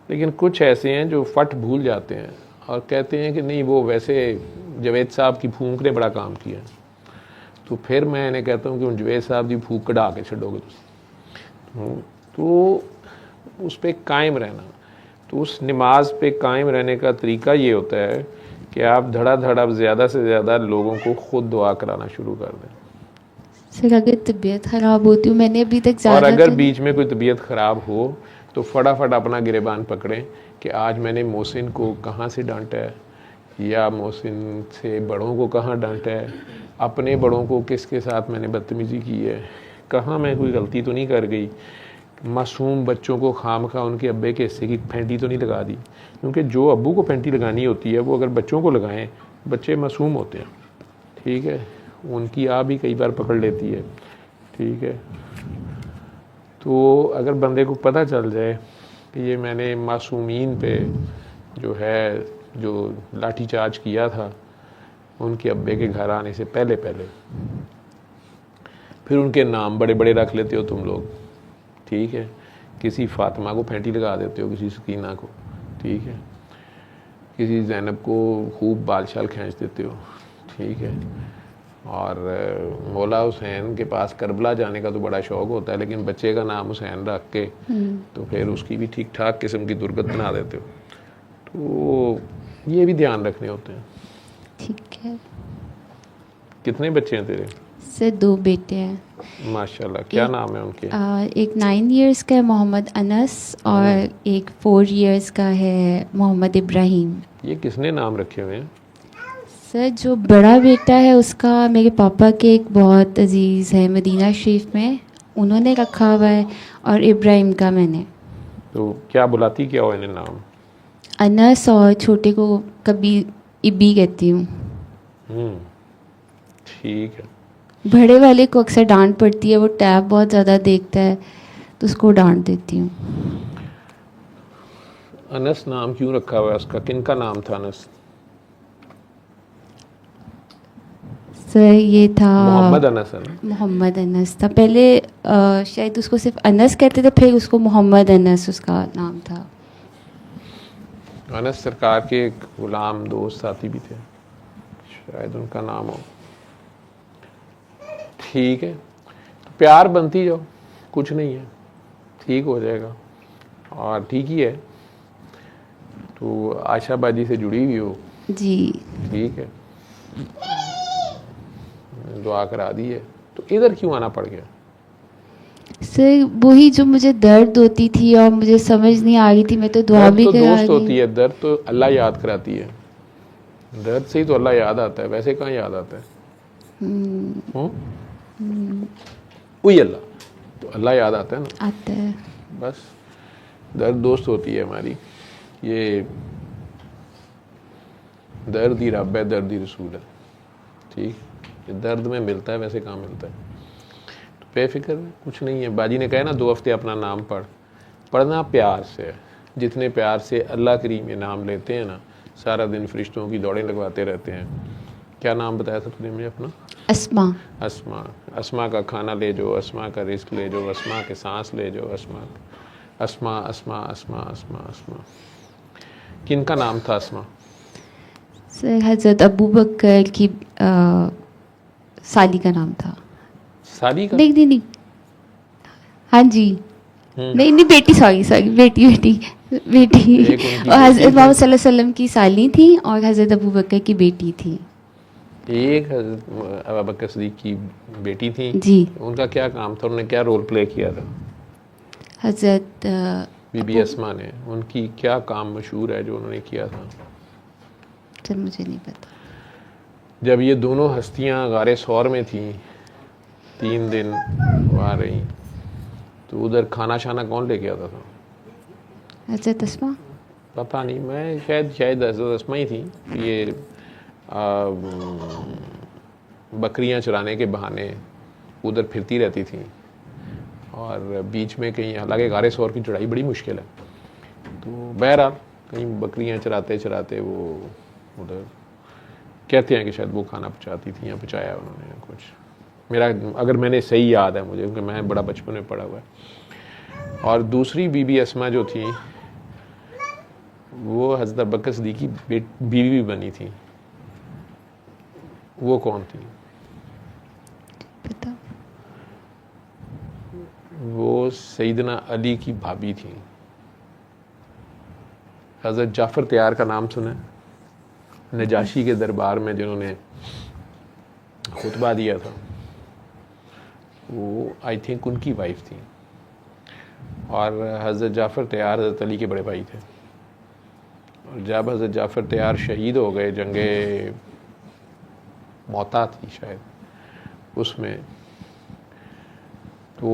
लेकिन कुछ ऐसे हैं जो फट भूल जाते हैं और कहते हैं कि नहीं वो वैसे जवेद साहब की फूंक ने बड़ा काम किया। तो फिर मैं इन्हें कहता हूँ कि जवेद साहब की फूंक कढ़ा के छड़ोगे तो उस पर कायम रहना। तो उस नमाज पे कायम रहने का तरीका ये होता है कि आप धड़ाधड़ अब ज़्यादा से ज़्यादा लोगों को खुद दुआ कराना शुरू कर दें। सर अगर तबीयत ख़राब होती हूँ, मैंने अभी तक और ज़्यादा अगर बीच में कोई तबीयत ख़राब हो तो फटाफट अपना गिरेबान पकड़ें कि आज मैंने मोहसिन को कहाँ से डांटा है, या मोहसिन से बड़ों को कहाँ डांटा है, अपने बड़ों को किसके साथ मैंने बदतमीज़ी की है, कहाँ मैं कोई गलती तो नहीं कर गई, मासूम बच्चों को खामखा उनके अब्बे के हिस्से की फैंटी तो नहीं लगा दी। क्योंकि जो अब्बू को फैंटी लगानी होती है वो अगर बच्चों को लगाएं, बच्चे मासूम होते हैं, ठीक है, उनकी आ भी कई बार पकड़ लेती है, ठीक है। तो अगर बंदे को पता चल जाए कि ये मैंने मासूमीन पे जो है जो लाठीचार्ज किया था उनके अब्बे के घर आने से पहले पहले, फिर उनके नाम बड़े बड़े रख लेते हो तुम लोग, ठीक है, किसी फातिमा को फैंटी लगा देते हो, किसी सकीना को, ठीक है, किसी ज़ैनब को खूब बाल शाल खींच देते हो, ठीक है, और मौला हुसैन के पास करबला जाने का तो बड़ा शौक़ होता है, लेकिन बच्चे का नाम हुसैन रख के तो फिर उसकी भी ठीक ठाक किस्म की दुर्गत बना देते हो। तो ये भी ध्यान रखने होते हैं। ठीक है। कितने बच्चे हैं तेरे? सर 2 बेटे हैं। माशाल्लाह, क्या नाम है उनके? एक 9 इयर्स का है मोहम्मद अनस और एक 4 इयर्स का है मोहम्मद इब्राहिम। ये किसने नाम रखे हुए हैं? सर जो बड़ा बेटा है उसका मेरे पापा के एक बहुत अजीज़ है मदीना शरीफ में, उन्होंने रखा हुआ है, और इब्राहिम का मैंने। तो क्या बुलाती क्या हो इन्हें नाम? अनस, और छोटे को कभी इब्बी कहती हूँ। ठीक है। बड़े वाले को अक्सर डांट पड़ती है, वो टैब बहुत ज़्यादा देखता है तो उसको डांट देती हूँ। अनस नाम क्यों रखा हुआ है उसका? किन का नाम था अनस? सर ये था मोहम्मद अनस है ना? मोहम्मद अनस था पहले, शायद उसको सिर्फ अनस कहते थे, फिर उसको मोहम्मद अनस उसका नाम था। अनस सरकार के एक गुलाम दोस्त साथी भी थे, शायद उनका नाम हो। ठीक है, तो प्यार बनती जाओ, कुछ नहीं है, ठीक हो जाएगा, और ठीक ही है। तो आशा बाजी से जुड़ी हुई हो जी, ठीक है, दुआ करा दी है, तो इधर क्यों आना पड़ गया? सर वही जो मुझे दर्द होती थी और मुझे समझ नहीं आ रही थी, मैं तो दुआ भी तो करा दोस्त रही। होती है, दर्द तो अल्लाह याद कराती है, दर्द से ही तो अल्लाह याद आता है, वैसे कहाँ याद आता है? वही अल्लाह, तो अल्लाह याद आता है ना, आता है। बस दर्द दोस्त होती है हमारी। ये दर्द ही रब है, दर्द ही रसूल है, ठीक, ये दर्द में मिलता है, वैसे कहाँ मिलता है? तो बेफिक्र कुछ नहीं है। बाजी ने कहा ना 2 हफ्ते अपना नाम पढ़ना प्यार से है, जितने प्यार से अल्लाह करीम ये नाम लेते हैं ना, सारा दिन फरिश्तों की दौड़ें लगवाते रहते हैं। क्या नाम बताया था तुमने मुझे अपना? अस्मा। अस्मा, अस्मा का खाना ले जो, अस्मा का रिस्क ले जो, अस्मा के सांस ले जो, अस्मा अस्मा अस्मा अस्मा अस्मा अस्मा। किन का नाम था अस्मा? सर हज़रत अबू बकर की साली का नाम था। साली का? नहीं, हाँ जी, नहीं बेटी, सॉरी बेटी। बेटी, एक उनकी और हज़रत बेटी मोहम्मद सल्लल्लाहु अलैहि वसल्लम की साली थी और हज़रत अबू बकर की बेटी थी। एक हज़रत अबू बकर सिद्दीक़ की बेटी थी। जी। उनका क्या काम था, उन्होंने क्या रोल प्ले किया था? हज़रत बीबी अस्मा ने, उनकी क्या काम मशहूर है जो उन्होंने किया था? सर मुझे नहीं पता। जब ये दोनों हस्तियां गारे सौर में थी, 3 दिन वहाँ रही, तो उधर खाना शाना कौन लेके आता था? हज़रत अस्मा। पता नहीं, मैं शायद हज़रत अस्मा ही थी। ये बकरियां चराने के बहाने उधर फिरती रहती थी और बीच में कहीं, हालांकि गारे सौर की चढ़ाई बड़ी मुश्किल है, तो बहरहाल कहीं बकरियां चराते चराते वो उधर, कहते हैं कि शायद वो खाना पहुँचाती थी या पहुँचाया उन्होंने कुछ, मेरा अगर मैंने सही याद है मुझे, क्योंकि मैं बड़ा बचपन में पढ़ा हुआ है। और दूसरी बीबी अस्मा जो थी वो हज़रत अबू बकर सिद्दीक़ की बीवी भी बनी थी, वो कौन थी? पता। वो सैयदना अली की भाभी थी। हज़रत जाफ़र तैयार का नाम सुना है? नजाशी के दरबार में जिन्होंने खुतबा दिया था, वो आई थिंक उनकी वाइफ थी। और हज़रत जाफ़र तैयार हज़रत अली के बड़े भाई थे। और जब हज़रत जाफ़र तैयार शहीद हो गए, जंगे मौता थी शायद उसमें, तो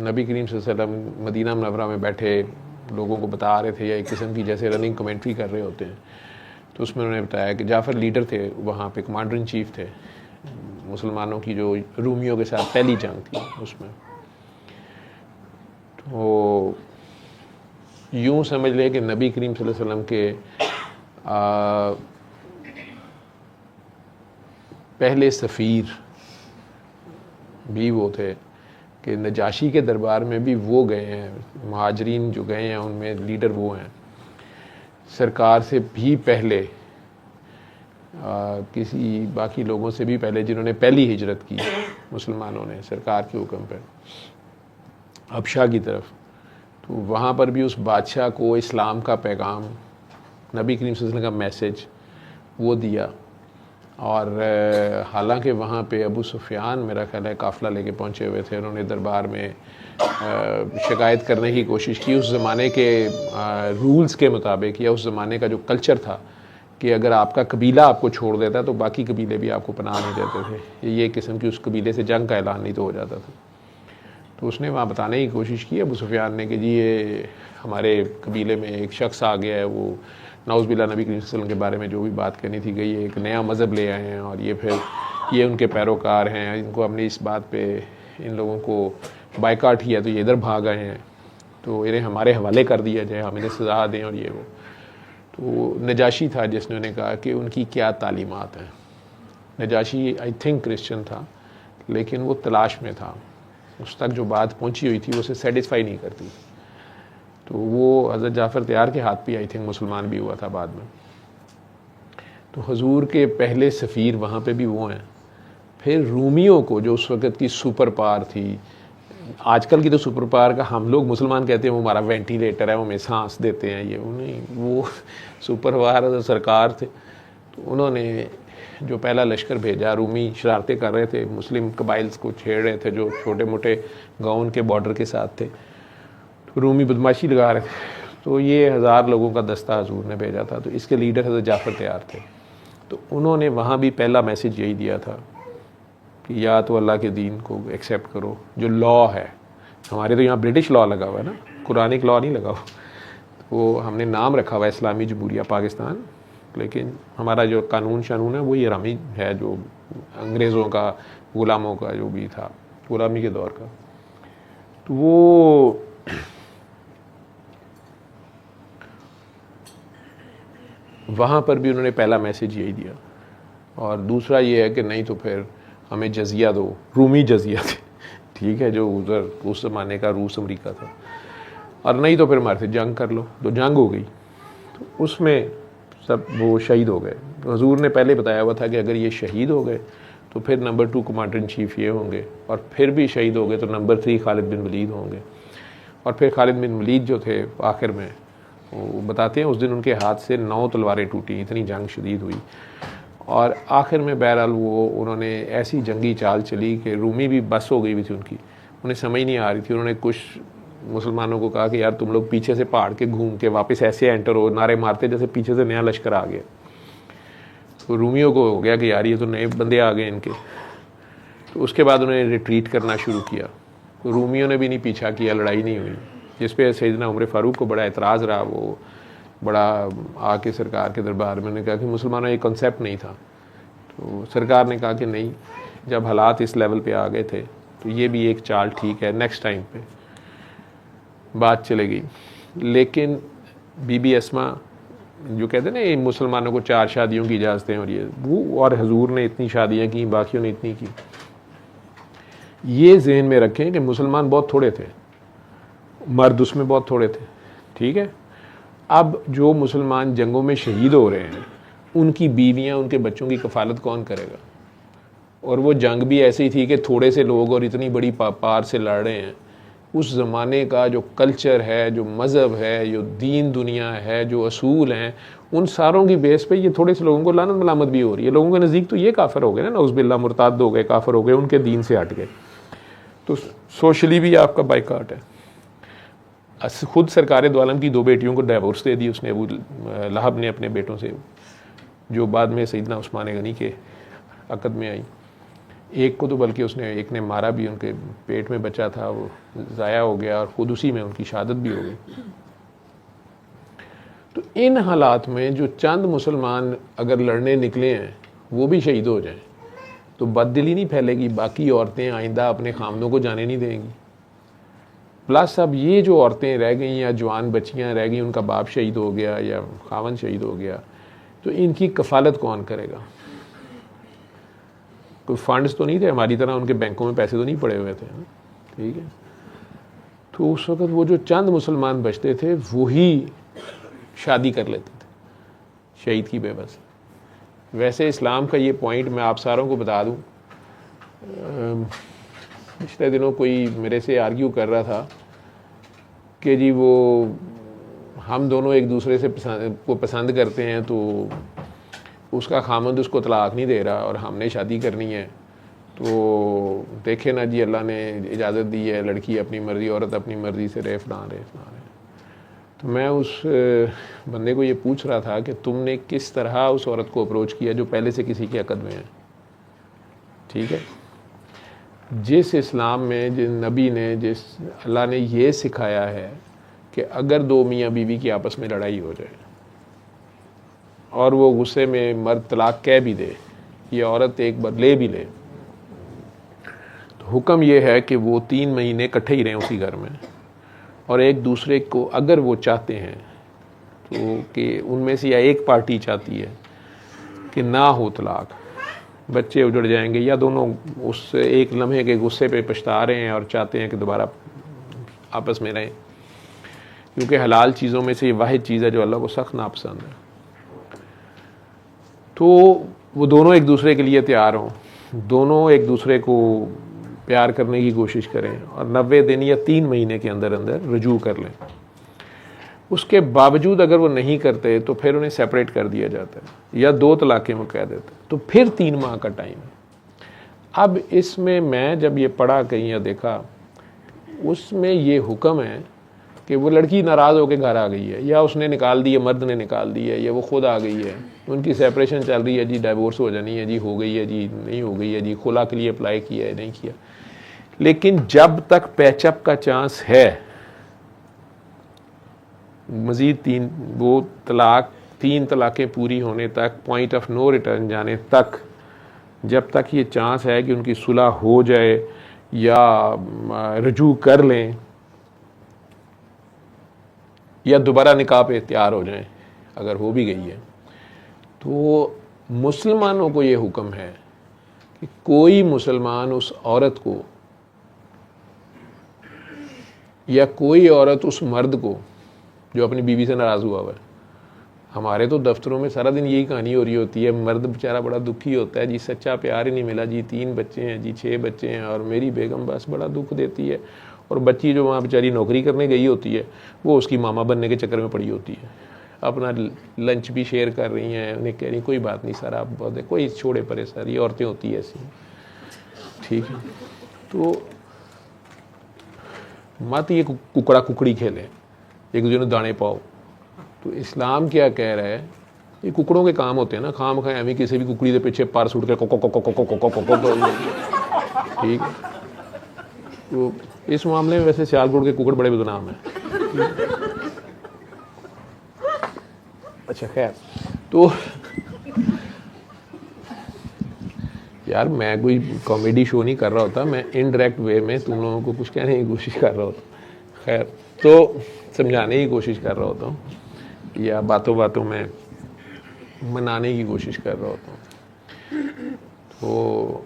नबी करीम सल्लल्लाहु अलैहि वसल्लम मदीना मुनव्वरा में बैठे लोगों को बता रहे थे, या एक किस्म की जैसे रनिंग कमेंट्री कर रहे होते हैं, तो उसमें उन्होंने बताया कि जाफ़र लीडर थे वहाँ पे, कमांडर इन चीफ थे मुसलमानों की जो रूमियों के साथ पहली जंग थी उसमें। तो यूँ समझ ले कि नबी करीम सल्लल्लाहु अलैहि वसल्लम के पहले सफ़ीर भी वो थे, कि नजाशी के दरबार में भी वो गए हैं, महाजरीन जो गए हैं उनमें लीडर वो हैं। सरकार से भी पहले किसी बाकी लोगों से भी पहले जिन्होंने पहली हिजरत की मुसलमानों ने सरकार के हुक्म पर हबशा की तरफ, तो वहाँ पर भी उस बादशाह को इस्लाम का पैगाम, नबी करीम सल्लल्लाहु अलैहि वसल्लम का मैसेज वो दिया। और हालांकि वहाँ पे अबू सुफियान मेरा ख्याल है काफ़िला लेके पहुँचे हुए थे, उन्होंने दरबार में शिकायत करने की कोशिश की उस ज़माने के रूल्स के मुताबिक, या उस ज़माने का जो कल्चर था कि अगर आपका कबीला आपको छोड़ देता तो बाकी कबीले भी आपको पनाह नहीं देते थे, ये किस्म की उस कबीले से जंग का ऐलान नहीं तो हो जाता था। तो उसने वहाँ बताने की कोशिश की अबू सुफियान ने कि जी ये हमारे कबीले में एक शख्स आ गया है, वो नाउज़ुबिल्लाह नबी करीम सल्लल्लाहु अलैहि वसल्लम के बारे में जो भी बात करनी थी गई, एक नया मज़हब ले आए हैं और ये फिर ये उनके पैरोकार हैं, इनको हमने इस बात पे इन लोगों को बाइकाट किया तो ये इधर भाग आए हैं, तो इन्हें हमारे हवाले कर दिया जाए, हम इन्हें सज़ा दें और ये वो। तो नजाशी था जिसने उन्हें कहा कि उनकी क्या तालीमात हैं। नजाशी आई थिंक क्रिश्चियन था, लेकिन वो तलाश में था, उस तक जो बात पहुंची हुई थी वो उसे सेटिस्फाई नहीं करती। तो वो हज़रत जाफ़र तैयार के हाथ भी आई थिंक मुसलमान भी हुआ था बाद में। तो हुजूर के पहले सफ़ीर वहाँ पे भी वो हैं। फिर रूमियों को, जो उस वक़्त की सुपर पावर थी, आजकल की तो सुपर पावर का हम लोग मुसलमान कहते हैं वो हमारा वेंटिलेटर है, वो हमें सांस देते हैं, ये नहीं, वो सुपर पावर सरकार थे। तो उन्होंने जो पहला लश्कर भेजा, रूमी शरारतें कर रहे थे, मुस्लिम कबाइल्स को छेड़ रहे थे जो छोटे मोटे गाँव उनके बॉर्डर के साथ थे, तो रूमी बदमाशी लगा रहे थे, तो ये 1000 लोगों का दस्ता हजूर ने भेजा था। तो इसके लीडर हज़रत जाफ़र तैयार थे। तो उन्होंने वहाँ भी पहला मैसेज यही दिया था कि या तो अल्लाह के दीन को एक्सेप्ट करो, जो लॉ है, हमारे तो यहाँ ब्रिटिश लॉ लगा हुआ है ना, कुरानिक लॉ नहीं लगा हुआ, वो हमने नाम रखा हुआ है इस्लामी जमहूरिया पाकिस्तान, लेकिन हमारा जो कानून शानून है वही हरामी है, जो अंग्रेज़ों का, ग़ुलामों का जो भी था ग़ुलामी के दौर का। तो वो वहाँ पर भी उन्होंने पहला मैसेज यही दिया। और दूसरा ये है कि नहीं तो फिर हमें जजिया दो, रूमी जजिया थे, ठीक है, जो उधर उस ज़माने का रूस अमेरिका था, और नहीं तो फिर हमारे से जंग कर लो। तो जंग हो गई, तो उसमें सब वो शहीद हो गए। हुजूर ने पहले बताया हुआ था कि अगर ये शहीद हो गए तो फिर नंबर 2 कमांडर इन चीफ ये होंगे, और फिर भी शहीद हो गए तो नंबर 3 खालिद बिन वलीद होंगे। और फिर खालिद बिन वलीद जो थे आखिर में वो बताते हैं उस दिन उनके हाथ से 9 तलवारें टूटी, इतनी जंग शदीद हुई। और आखिर में बहरहाल उन्होंने ऐसी जंगी चाल चली कि रूमी भी बस हो गई हुई थी उनकी, उन्हें समझ नहीं आ रही थी। उन्होंने कुछ मुसलमानों को कहा कि यार तुम लोग पीछे से पहाड़ के घूम के वापस ऐसे एंटर हो, नारे मारते जैसे पीछे से नया लश्कर आ गया। तो रूमियों को हो गया कि यार ये तो नए बंदे आ गए इनके। तो उसके बाद उन्होंने रिट्रीट करना शुरू किया। तो रूमियों ने भी नहीं पीछा किया, लड़ाई नहीं हुई, जिस पे सैयदना उमर फारूक को बड़ा एतराज़ रहा। वो बड़ा आके सरकार के दरबार में उन्होंने कहा कि मुसलमानों ये कॉन्सेप्ट नहीं था। तो सरकार ने कहा कि नहीं, जब हालात इस लेवल पे आ गए थे तो ये भी एक चाल ठीक है, नेक्स्ट टाइम पे बात चलेगी। लेकिन बीबी अस्मा जो कहते हैं ना ये मुसलमानों को 4 शादियों की इजाज़तें और ये वो, और हुजूर ने इतनी शादियाँ की, बाकियों ने इतनी की। ये जहन में रखें कि मुसलमान बहुत थोड़े थे, मर्द उसमें बहुत थोड़े थे, ठीक है। अब जो मुसलमान जंगों में शहीद हो रहे हैं उनकी बीवियां, उनके बच्चों की कफालत कौन करेगा? और वो जंग भी ऐसी थी कि थोड़े से लोग और इतनी बड़ी पार से लड़ रहे हैं। उस ज़माने का जो कल्चर है, जो मज़हब है, जो दीन दुनिया है, जो असूल हैं, उन सारों की बेस पे ये थोड़े से लोगों को लानत मलामत भी हो रही है। लोगों के नज़दीक तो ये काफिर हो गए ना, नौज़ुबिल्लाह, मुर्ताद हो गए, काफिर हो गए, उनके दीन से हट गए। तो सोशली भी आपका बाइकाट है। खुद सरकार दो आलम की 2 बेटियों को डाइवोर्स दे दी उसने, अबू लहब ने अपने बेटों से, जो बाद में सैयदना उस्मान गनी के अक़द में आई। एक को तो बल्कि उसने, एक ने मारा भी, उनके पेट में बच्चा था वो ज़ाया हो गया और ख़ुद उसी में उनकी शहादत भी हो गई। तो इन हालात में जो चंद मुसलमान अगर लड़ने निकले हैं वो भी शहीद हो जाएं तो बददिली नहीं फैलेगी, बाकी औरतें आइंदा अपने खामदों को जाने नहीं देंगी। प्लस अब ये जो औरतें रह गई या जवान बच्चियां रह गई, उनका बाप शहीद हो गया या खावन शहीद हो गया, तो इनकी कफालत कौन करेगा? कोई फंड्स तो नहीं थे हमारी तरह, उनके बैंकों में पैसे तो नहीं पड़े हुए थे, ठीक है। तो उस वक़्त वो जो चंद मुसलमान बचते थे वही शादी कर लेते थे शहीद की बेबस। वैसे इस्लाम का ये पॉइंट मैं आप सारों को बता दूं, पिछले दिनों कोई मेरे से आर्ग्यू कर रहा था कि जी वो हम दोनों एक दूसरे से पसंद करते हैं तो उसका खामद उसको तलाक नहीं दे रहा और हमने शादी करनी है, तो देखे ना जी अल्लाह ने इजाज़त दी है, लड़की अपनी मर्ज़ी, औरत अपनी मर्ज़ी से रहे फलां रहे। तो मैं उस बंदे को ये पूछ रहा था कि तुमने किस तरह उस औरत को अप्रोच किया जो पहले से किसी के अक़द में है, ठीक है। जिस इस्लाम में, जिस नबी ने, जिस अल्लाह ने ये सिखाया है कि अगर 2 मियाँ बीवी की आपस में लड़ाई हो जाए और वो गुस्से में मर्द तलाक कह भी दे या औरत एक बार ले भी ले, तो हुक्म ये है कि वो 3 महीने इकट्ठे ही रहें उसी घर में, और एक दूसरे को अगर वो चाहते हैं तो कि उनमें से या एक पार्टी चाहती है कि ना हो तलाक, बच्चे उजड़ जाएंगे, या दोनों उस एक लम्हे के गुस्से पे पछता रहे हैं और चाहते हैं कि दोबारा आपस में रहें, क्योंकि हलाल चीज़ों में से ये वाहिद चीज़ है जो अल्लाह को सख्त नापसंद है। तो वो दोनों एक दूसरे के लिए तैयार हों, दोनों एक दूसरे को प्यार करने की कोशिश करें और 90 दिन या 3 महीने के अंदर अंदर रुजू कर लें। उसके बावजूद अगर वो नहीं करते तो फिर उन्हें सेपरेट कर दिया जाता है या 2 तलाक़ें वो कह देते, तो फिर 3 माह का टाइम है। अब इसमें मैं जब ये पढ़ा कहीं या देखा, उसमें ये हुक्म है कि वो लड़की नाराज़ होकर घर आ गई है, या उसने निकाल दी है, मर्द ने निकाल दी है, या वो खुद आ गई है, उनकी सेपरेशन चल रही है, जी डाइवोर्स हो जानी है, जी हो गई है, जी नहीं हो गई है, जी खुला के लिए अप्लाई किया है, नहीं किया। लेकिन जब तक पैचअप का चांस है, मज़ीद 3 तलाक़ें पूरी होने तक, पॉइंट ऑफ नो रिटर्न जाने तक, जब तक ये चांस है कि उनकी सुलह हो जाए या रुजू कर लें या दोबारा निकाह पे तैयार हो जाएं, अगर हो भी गई है, तो मुसलमानों को ये हुक्म है कि कोई मुसलमान उस औरत को या कोई औरत उस मर्द को जो अपनी बीवी से नाराज़ हुआ है, हमारे तो दफ्तरों में सारा दिन यही कहानी हो रही होती है, मर्द बेचारा बड़ा दुखी होता है, जी सच्चा प्यार ही नहीं मिला, जी 3 बच्चे हैं, जी 6 बच्चे हैं और मेरी बेगम बस बड़ा दुख देती है, और बच्ची जो वहाँ बेचारी नौकरी करने गई होती है वो उसकी मामा बनने के चक्कर में पड़ी होती है, अपना लंच भी शेयर कर रही हैं, उन्हें कह रही कोई बात नहीं सर आप बहुत कोई छोड़े परे सर, ये औरतें होती है ऐसी, ठीक है। तो मत ये कुकड़ा कुकड़ी खेलें, एक दूसरे ने दाने पाओ। तो इस्लाम क्या कह रहा है, ये कुकड़ों के काम होते हैं ना, खाम खाए हमें किसी भी कुकड़ी के पीछे पार सुट के ठीक। तो इस मामले में वैसे सियालकोट के कुकड़ बड़े बदनाम हैं। अच्छा खैर, तो यार मैं कोई कॉमेडी शो नहीं कर रहा होता, मैं इनडायरेक्ट वे में तुम लोगों को कुछ कहने की कोशिश कर रहा होता, खैर तो समझाने की कोशिश कर रहा होता हूँ या बातों बातों में मनाने की कोशिश कर रहा होता हूँ। तो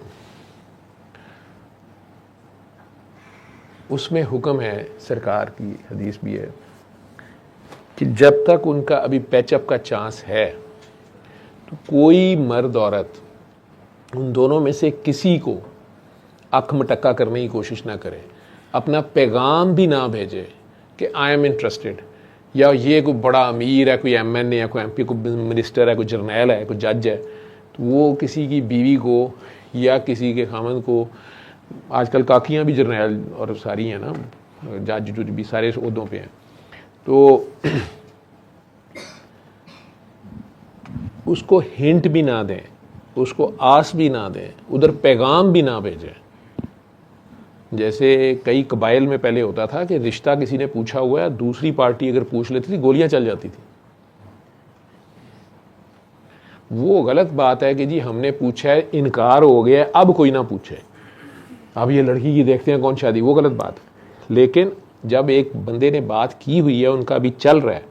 उसमें हुक्म है, सरकार की हदीस भी है कि जब तक उनका अभी पैचअप का चांस है तो कोई मर्द औरत उन दोनों में से किसी को अख मटक्का करने की कोशिश ना करे, अपना पैगाम भी ना भेजे कि आई एम इंटरेस्टेड, या ये कोई बड़ा अमीर है, कोई एमएनए है, कोई एमपी, कोई मिनिस्टर है, कोई जर्नैल है, कोई जज है, तो वो किसी की बीवी को या किसी के खामन को, आजकल काकियाँ भी जर्नैल और सारी हैं ना, जज जुज भी सारे ओहदों पे हैं, तो उसको हिंट भी ना दें, उसको आस भी ना दें, उधर पैगाम भी ना भेजें। जैसे कई कबाइल में पहले होता था कि रिश्ता किसी ने पूछा हुआ है, दूसरी पार्टी अगर पूछ लेती थी गोलियां चल जाती थी। वो गलत बात है कि जी हमने पूछा है, इनकार हो गया, अब कोई ना पूछे, अब ये लड़की की देखते हैं कौन शादी, वो गलत बात है। लेकिन जब एक बंदे ने बात की हुई है, उनका अभी चल रहा है,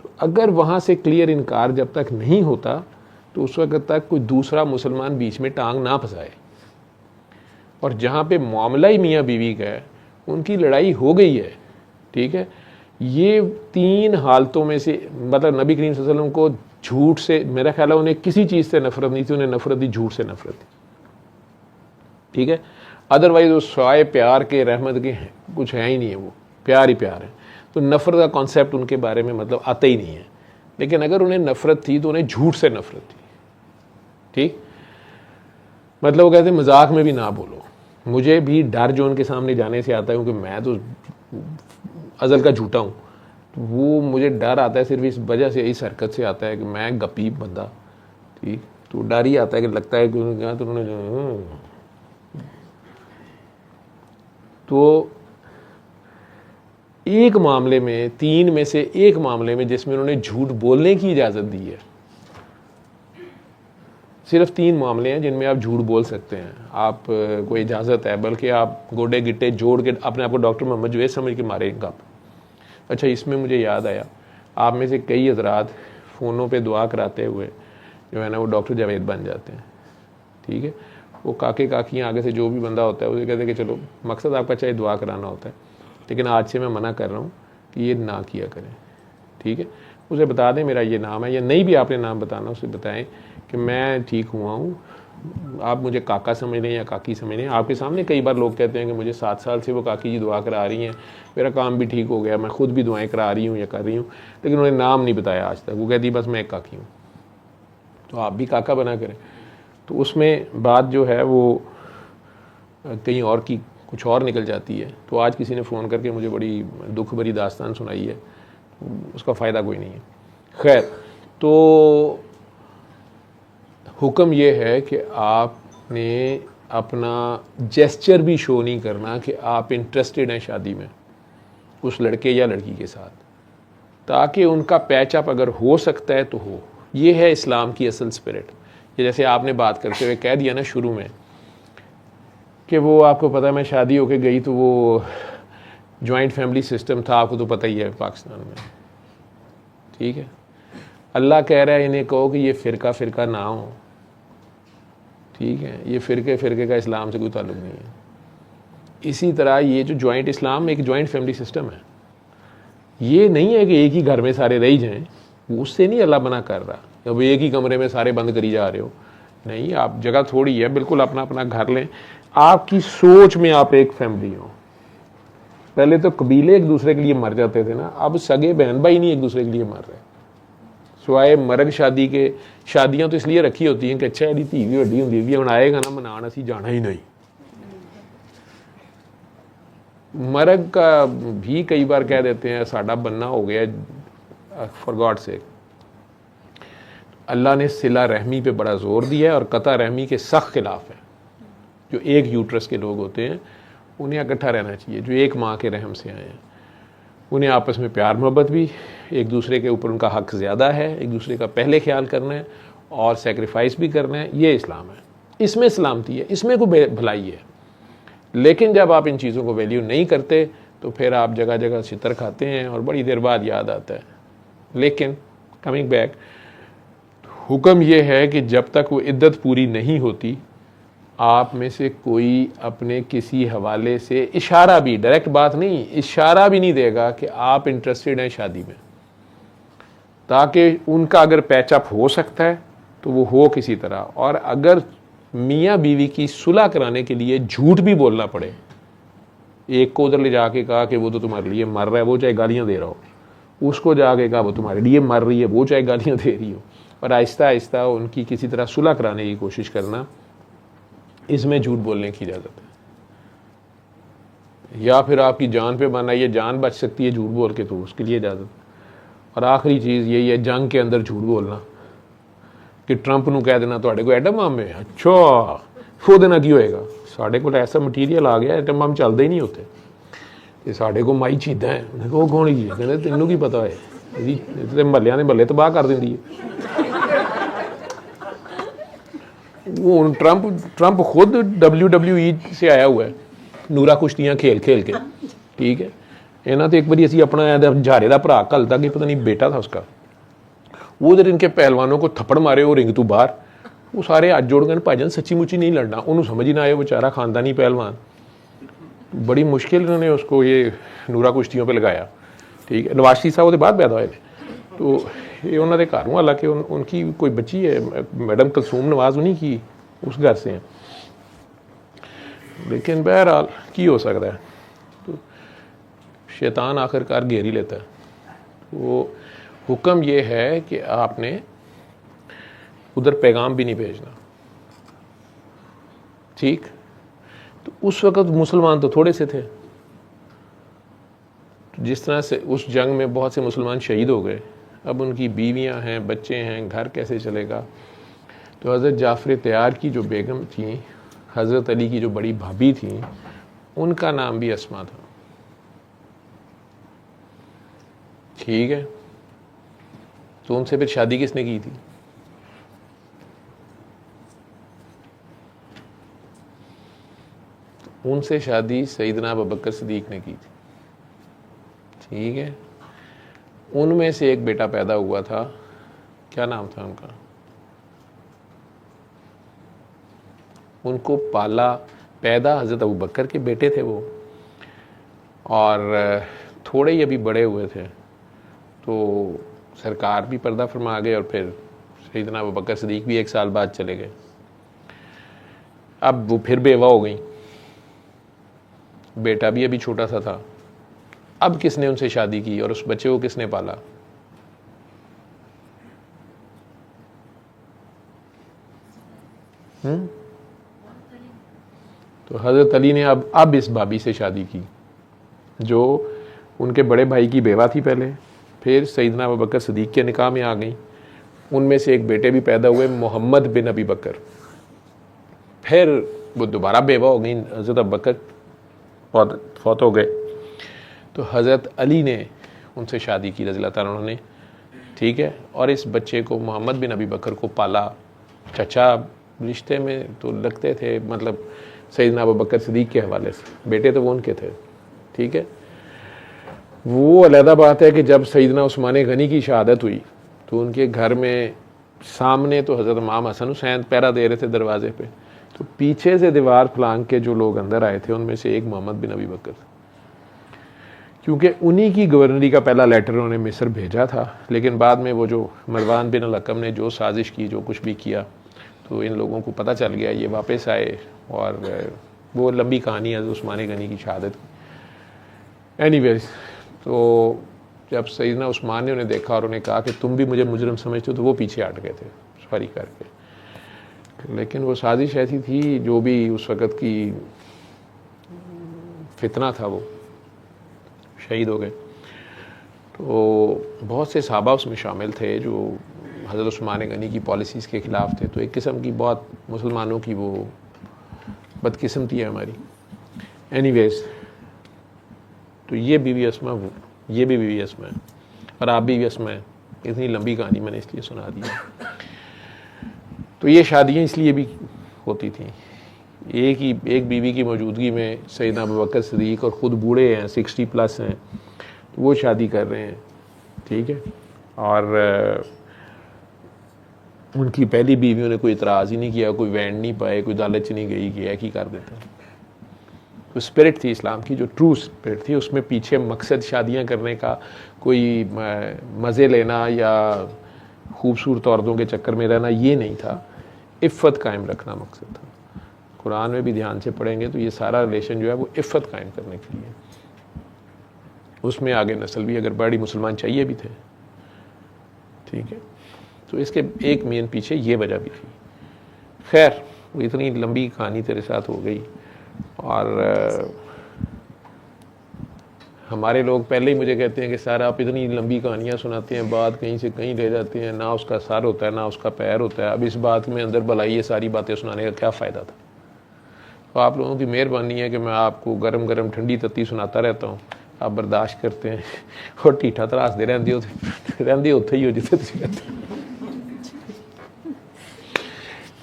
तो अगर वहाँ से क्लियर इनकार जब तक नहीं होता तो उस वक्त तक कोई दूसरा मुसलमान बीच में टांग ना फंसाए। और जहाँ पे मामला ही मियाँ बीवी का है, उनकी लड़ाई हो गई है, ठीक है, ये तीन हालतों में से, मतलब नबी करीम सल्लल्लाहु अलैहि वसल्लम को झूठ से, मेरा ख्याल है उन्हें किसी चीज़ से नफरत नहीं थी, उन्हें नफरत थी झूठ से नफरत थी, ठीक है। अदरवाइज वो स्वाय प्यार के, रहमत के कुछ है ही नहीं है, वो प्यार ही प्यार है। तो नफरत का कॉन्सेप्ट उनके बारे में मतलब आता ही नहीं है। लेकिन अगर उन्हें नफरत थी तो उन्हें झूठ से नफरत थी, ठीक। मतलब वो कहते मजाक में भी ना बोलो। मुझे भी डर जो उनके सामने जाने से आता है, क्योंकि मैं तो अज़ल का झूठा हूँ, तो वो मुझे डर आता है सिर्फ इस वजह से, इस हरकत से आता है कि मैं गपी बंदा, ठीक। तो डर ही आता है कि लगता है कि उन्होंने तो एक मामले में, तीन में से एक मामले में जिसमें उन्होंने झूठ बोलने की इजाज़त दी है, सिर्फ तीन मामले हैं जिनमें आप झूठ बोल सकते हैं, आप कोई इजाज़त है, बल्कि आप गोडे गिट्टे जोड़ के अपने आप को डॉक्टर मोहम्मद जुवैद समझ के मारेंगे आप। अच्छा, इसमें मुझे याद आया, आप में से कई हज़रात फ़ोनों पे दुआ कराते हुए जो है ना वो डॉक्टर जावेद बन जाते हैं, ठीक है। वो काके काकियाँ आगे से जो भी बंदा होता है उसे कहते हैं कि चलो मकसद आपका चाहे दुआ कराना होता है, लेकिन आज से मैं मना कर रहा हूँ कि ये ना किया करें, ठीक है। उसे बता दें मेरा ये नाम है, या नहीं भी आपने नाम बताना, उसे बताएं कि मैं ठीक हुआ हूँ, आप मुझे काका समझ लें या काकी समझ लें। आपके सामने कई बार लोग कहते हैं कि मुझे 7 साल से वो काकी जी दुआ करा रही हैं, मेरा काम भी ठीक हो गया, मैं खुद भी दुआएं करा रही हूँ या कर रही हूँ, लेकिन उन्हें नाम नहीं बताया आज तक। वो कहती बस मैं एक काकी हूँ, तो आप भी काका बना करें। तो उसमें बात जो है वो कहीं और की कुछ और निकल जाती है। तो आज किसी ने फ़ोन करके मुझे बड़ी दुख भरी दास्तान सुनाई है, उसका फ़ायदा कोई नहीं है। खैर, तो हुक्म ये है कि आपने अपना जेस्चर भी शो नहीं करना कि आप इंटरेस्टेड हैं शादी में उस लड़के या लड़की के साथ, ताकि उनका पैचअप अगर हो सकता है तो हो। ये है इस्लाम की असल स्पिरिट। ये जैसे आपने बात करते हुए कह दिया ना शुरू में कि वो आपको पता है मैं शादी होके गई तो वो जॉइंट फैमिली सिस्टम था, आपको तो पता ही है पाकिस्तान में, ठीक है। अल्लाह कह रहा है इन्हें कहो कि ये फ़िरका फ़िरका ना हो, ठीक है। ये फ़िरके का इस्लाम से कोई ताल्लुक़ नहीं है। इसी तरह ये जो जॉइंट इस्लाम एक जॉइंट फैमिली सिस्टम है, ये नहीं है कि एक ही घर में सारे रह जाएं, उससे नहीं अल्लाह मना कर रहा। अब एक ही कमरे में सारे बंद करी जा रहे हो, नहीं, आप जगह थोड़ी है, बिल्कुल अपना अपना घर लें। आपकी सोच में आप एक फैमिली हो, पहले तो कबीले एक दूसरे के लिए मर जाते थे ना, अब सगे बहन भाई नहीं एक दूसरे के लिए मर रहे। सिवाय मरग शादी के, शादियां तो इसलिए रखी होती हैं कि अच्छा यदि धी भी वड्डी होंगी भी, हम आएगा ना मनान, असी जाना ही नहीं। मरग का भी कई बार कह देते हैं साडा बनना हो गया फॉर गॉड से। अल्लाह ने सिला रहमी पे बड़ा जोर दिया है और कता रहमी के सख्त खिलाफ है। जो एक यूट्रस के लोग होते हैं उन्हें इकट्ठा रहना चाहिए, जो एक माँ के रहम से आए हैं। उन्हें आपस में प्यार मोहब्बत भी, एक दूसरे के ऊपर उनका हक ज़्यादा है, एक दूसरे का पहले ख्याल करना है और सेक्रीफाइस भी करना है। ये इस्लाम है, इसमें सलामती है, इसमें कोई भलाई है। लेकिन जब आप इन चीज़ों को वैल्यू नहीं करते तो फिर आप जगह जगह छितर खाते हैं और बड़ी देर बाद याद आता है। लेकिन कमिंग बैक, हुक्म ये है कि जब तक वो इद्दत पूरी नहीं होती, आप में से कोई अपने किसी हवाले से इशारा भी, डायरेक्ट बात नहीं, इशारा भी नहीं देगा कि आप इंटरेस्टेड हैं शादी में, ताकि उनका अगर पैचअप हो सकता है तो वो हो किसी तरह। और अगर मियाँ बीवी की सुलह कराने के लिए झूठ भी बोलना पड़े, एक को उधर ले जाके कहा कि वो तो तुम्हारे लिए मर रहा है, वो चाहे गालियाँ दे रहा हो, उसको जाके कहा वो तुम्हारे लिए मर रही है, वो चाहे गालियाँ दे रही हो, और आहिस्ता आहिस्ता उनकी किसी तरह सुलह कराने की कोशिश करना, इसमें झूठ बोलने की इजाज़त है। या फिर आपकी जान पे बना, ये जान बच सकती है झूठ बोल के, तो उसके लिए इजाज़त। और आखिरी चीज़ यही है, जंग के अंदर झूठ बोलना, कि ट्रंप नूं कह देना तुहाडे कोल एटम बम है, अच्छा वो देना की होएगा, साढ़े कोल ऐसा मटीरियल आ गया, एटम बम चलते ही नहीं होते, ते साढ़े को माई चीज़ां है। उन्हें कहा कौन ही है, कहते तेनों की पता है, ये महल्लियां ने महल्ले तबाह कर देंदी है। वो ट्रंप खुद WWE से आया हुआ है, नूरा कुश्तियां खेल खेल के, ठीक है। इन्होंने तो एक बार असी अपना झारे का भरा घलता कि पता नहीं बेटा था उसका, वो उधर इनके पहलवानों को थप्पड़ मारे, वो रिंग तो बाहर, वो सारे हाथ जोड़ गए, भाईजान सच्ची मुच्ची नहीं लड़ना, उन्होंने समझ ही ना आए, बेचारा खानदानी पहलवान, बड़ी मुश्किल इन्होंने उसको ये नूरा कुश्तियों पे लगाया, ठीक है। नवाज शरीफ साहब उसके बाद पैदा हुए, तो ये उन्होंने घर हूँ, हालांकि उनकी कोई बच्ची है, मैडम कलसूम नवाज उन्हीं की उस घर से हैं, लेकिन बहरहाल की हो सकता है, तो शैतान आखिरकार घेर ही लेता है। वो हुक्म ये है कि आपने उधर पैगाम भी नहीं भेजना, ठीक। तो उस वक़्त मुसलमान तो थोड़े से थे, तो जिस तरह से उस जंग में बहुत से मुसलमान शहीद हो गए, अब उनकी बीवियां हैं, बच्चे हैं, घर कैसे चलेगा। तो हज़रत जाफ़र तैयार की जो बेगम थी, हज़रत अली की जो बड़ी भाभी थी, उनका नाम भी अस्मा था, ठीक है। तो उनसे फिर शादी किसने की थी? उनसे शादी सैयदना अबू बकर सिद्दीक़ ने की थी, ठीक है। उनमें से एक बेटा पैदा हुआ था, क्या नाम था उनका? उनको पाला, पैदा हज़रत अबू बकर के बेटे थे वो, और थोड़े ही अभी बड़े हुए थे तो सरकार भी पर्दा फरमा गए, और फिर सैयदना अबू बकर सिद्दीक़ भी 1 साल बाद चले गए। अब वो फिर बेवा हो गई, बेटा भी अभी छोटा सा था। अब किसने उनसे शादी की और उस बच्चे को किसने पाला? तो हज़रत अली ने अब इस भाभी से शादी की, जो उनके बड़े भाई की बेवा थी पहले, फिर सैयदना अबू बकर सिद्दीक़ के निकाह में आ गई। उनमें से एक बेटे भी पैदा हुए, मोहम्मद बिन अबी बकर। फिर वो दोबारा बेवा हो गई, हज़रत अबू बकर फौत हो गए, तो हज़रत अली ने उनसे शादी की रज़ी अल्लाह तआला अन्हु ने, ठीक है। और इस बच्चे को मोहम्मद बिन अबी बकर को पाला। चचा रिश्ते में तो लगते थे, मतलब सैयदना अबू बकर सिद्दीक़ के हवाले से, बेटे तो वो उनके थे, ठीक है। वो अलहदा बात है कि जब सैयदना उस्मान गनी की शहादत हुई तो उनके घर में सामने तो हज़रत इमाम हसन हुसैन पहरा दे रहे थे दरवाजे पे, तो पीछे से दीवार फलांग के जो लोग अंदर आए थे उनमें से एक मोहम्मद बिन अबी बकर, क्योंकि उन्हीं की गवर्नरी का पहला लेटर उन्होंने मिस्र भेजा था। लेकिन बाद में वो जो मरवान बिन अल-हकम ने जो साजिश की, जो कुछ भी किया, तो इन लोगों को पता चल गया, ये वापस आए, और वो लंबी कहानी है उस्मान गनी की शहादत की। एनीवेज, तो जब सैयदना उस्मान ने उन्हें देखा और उन्हें कहा कि तुम भी मुझे मुजरिम समझते हो, तो वो पीछे हट गए थे सॉरी करके। लेकिन वो साजिश ऐसी थी, जो भी उस वक़्त की फितना था वो शहीद हो गए। तो बहुत से सहाबा उसमें शामिल थे जो हज़रत उस्मान गनी की पॉलिसीज़ के ख़िलाफ़ थे। तो एक किस्म की बहुत मुसलमानों की वो बदकिस्मती है हमारी। एनीवेज, तो ये बीवी अस्मा, ये भी बीवी अस्मा है और आप भी अस्मा है। इतनी लंबी कहानी मैंने इसलिए सुना दी। तो ये शादियाँ इसलिए भी होती थी, एक बीवी की मौजूदगी में सैयदना अबू बकर सिद्दीक़ और ख़ुद बूढ़े हैं, 60+ हैं, तो वो शादी कर रहे हैं, ठीक है। और उनकी पहली बीवियों ने कोई इतराज़ ही नहीं किया, कोई वैंड नहीं पाए, कोई दालच नहीं गई कि एक ही कर देते। तो स्पिरिट थी इस्लाम की, जो ट्रू स्पिरिट थी, उसमें पीछे मकसद शादियां करने का कोई मज़े लेना या खूबसूरत औरतों के चक्कर में रहना ये नहीं था। इफ़्फ़त कायम रखना मकसद था। कुरान में भी ध्यान से पढ़ेंगे तो ये सारा रिलेशन जो है वो इफ़्फ़त कायम करने के लिए। उसमें आगे नस्ल भी अगर बड़ी मुसलमान चाहिए भी थे, ठीक है। तो इसके एक मेन पीछे ये वजह भी थी। खैर, वो इतनी लंबी कहानी तेरे साथ हो गई। और हमारे लोग पहले ही मुझे कहते हैं कि सर आप इतनी लंबी कहानियाँ सुनाते हैं, बात कहीं से कहीं ले जाते हैं, ना उसका सर होता है ना उसका पैर होता है। अब इस बात में अंदर भलाई ये सारी बातें सुनाने का क्या फ़ायदा था। तो आप लोगों की मेहरबानी है कि मैं आपको गरम गरम ठंडी तत्ती सुनाता रहता हूँ, आप बर्दाश्त करते हैं और ठीठा तरासते रहते उत्थे ही हो जिथे तुसीं रहते।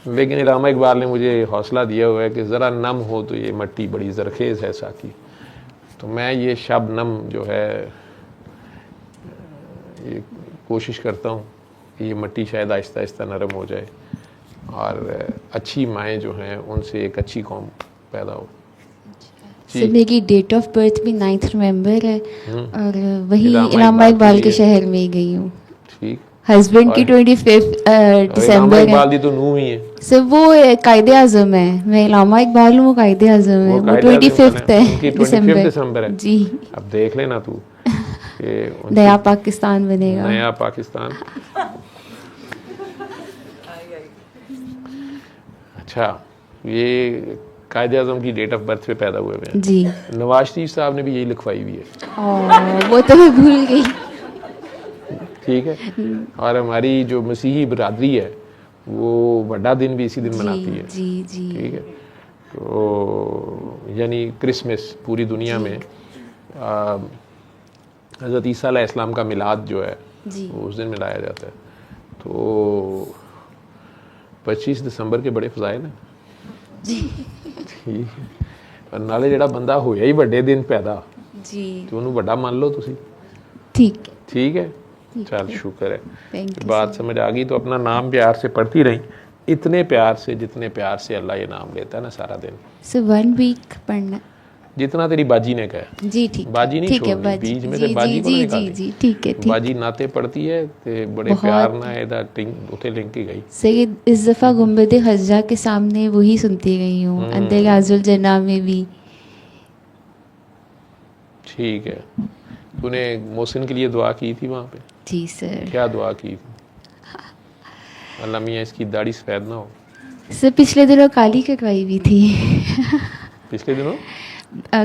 लेकिन इलामा इकबाल ने मुझे हौसला दिया हुआ है कि ज़रा नम हो तो ये मट्टी बड़ी ज़रखेज़ है साकी। तो मैं ये शबनम जो है ये कोशिश करता हूँ कि ये मट्टी शायद आहिस्ता आहिस्ता नरम हो जाए और अच्छी माएँ जो हैं उनसे एक अच्छी कौम पैदा हो। सर मेरी डेट ऑफ बर्थ भी 9 नवंबर है और वही इलामा इकबाल के शहर में ही गई हूँ। ठीक। हस्बैंड की 25 दिसंबर इकबाल दी तो नूह ही है सर, वो कायदे आज़म है। मैं इलामा इकबाल हूँ, वो कायदे आज़म है, वो 25 है दिसंबर है जी। अब देख लेना तू नया पाकिस्तान बनेगा, नया पाकिस्तान। अच्छा, ये कायदे आज़म की डेट ऑफ बर्थ पे पैदा हुए हैं जी। नवाज शरीफ साहब ने भी यही लिखवाई हुई है। वो तो मैं भूल गई। ठीक है। और हमारी जो मसीही बरादरी है वो बड़ा दिन भी इसी दिन मनाती है। जी जी। ठीक है। तो यानी क्रिसमस पूरी दुनिया में हज़रत ईसा अलैहिस्सलाम का मिलाद जो है वो उस दिन मनाया जाता है। तो 25 दिसंबर के बड़े फजाइल हैं जी। ठीक है। और नाले जेड़ा बंदा होया ही बड़े दिन पैदा जी तो उन्होंने बड़ा मान लो तुसी। ठीक है। चल शुक्र है बात समझ आ गई। तो अपना नाम प्यार से पढ़ती रही, इतने प्यार से जितने प्यार से अल्लाह ये नाम लेता है ना सारा दिन। सो 1 वीक पढ़ना जितना तेरी बाजी ने कहा। जी ठीक, बाजी नहीं ठीक है, बीच में से बाजी को नहीं निकाली। जी ठीक है। बाजी नाते पढ़ती है ते बड़े प्यार ना एदा टिंग उथे लिंक ही गई। सही, इस दफ़ा गुंबद खज्जा के सामने वही सुनती गई हूँ, अंदर आजुल जना में भी। ठीक है। तूने मोहसिन के लिए दुआ की थी वहाँ पे? जी सर। क्या दुआ की थी? अल्लाह मियाँ इसकी दाढ़ी सफ़ेद ना हो। सर पिछले दिनों काली कटवाई हुई थी। पिछले दिनों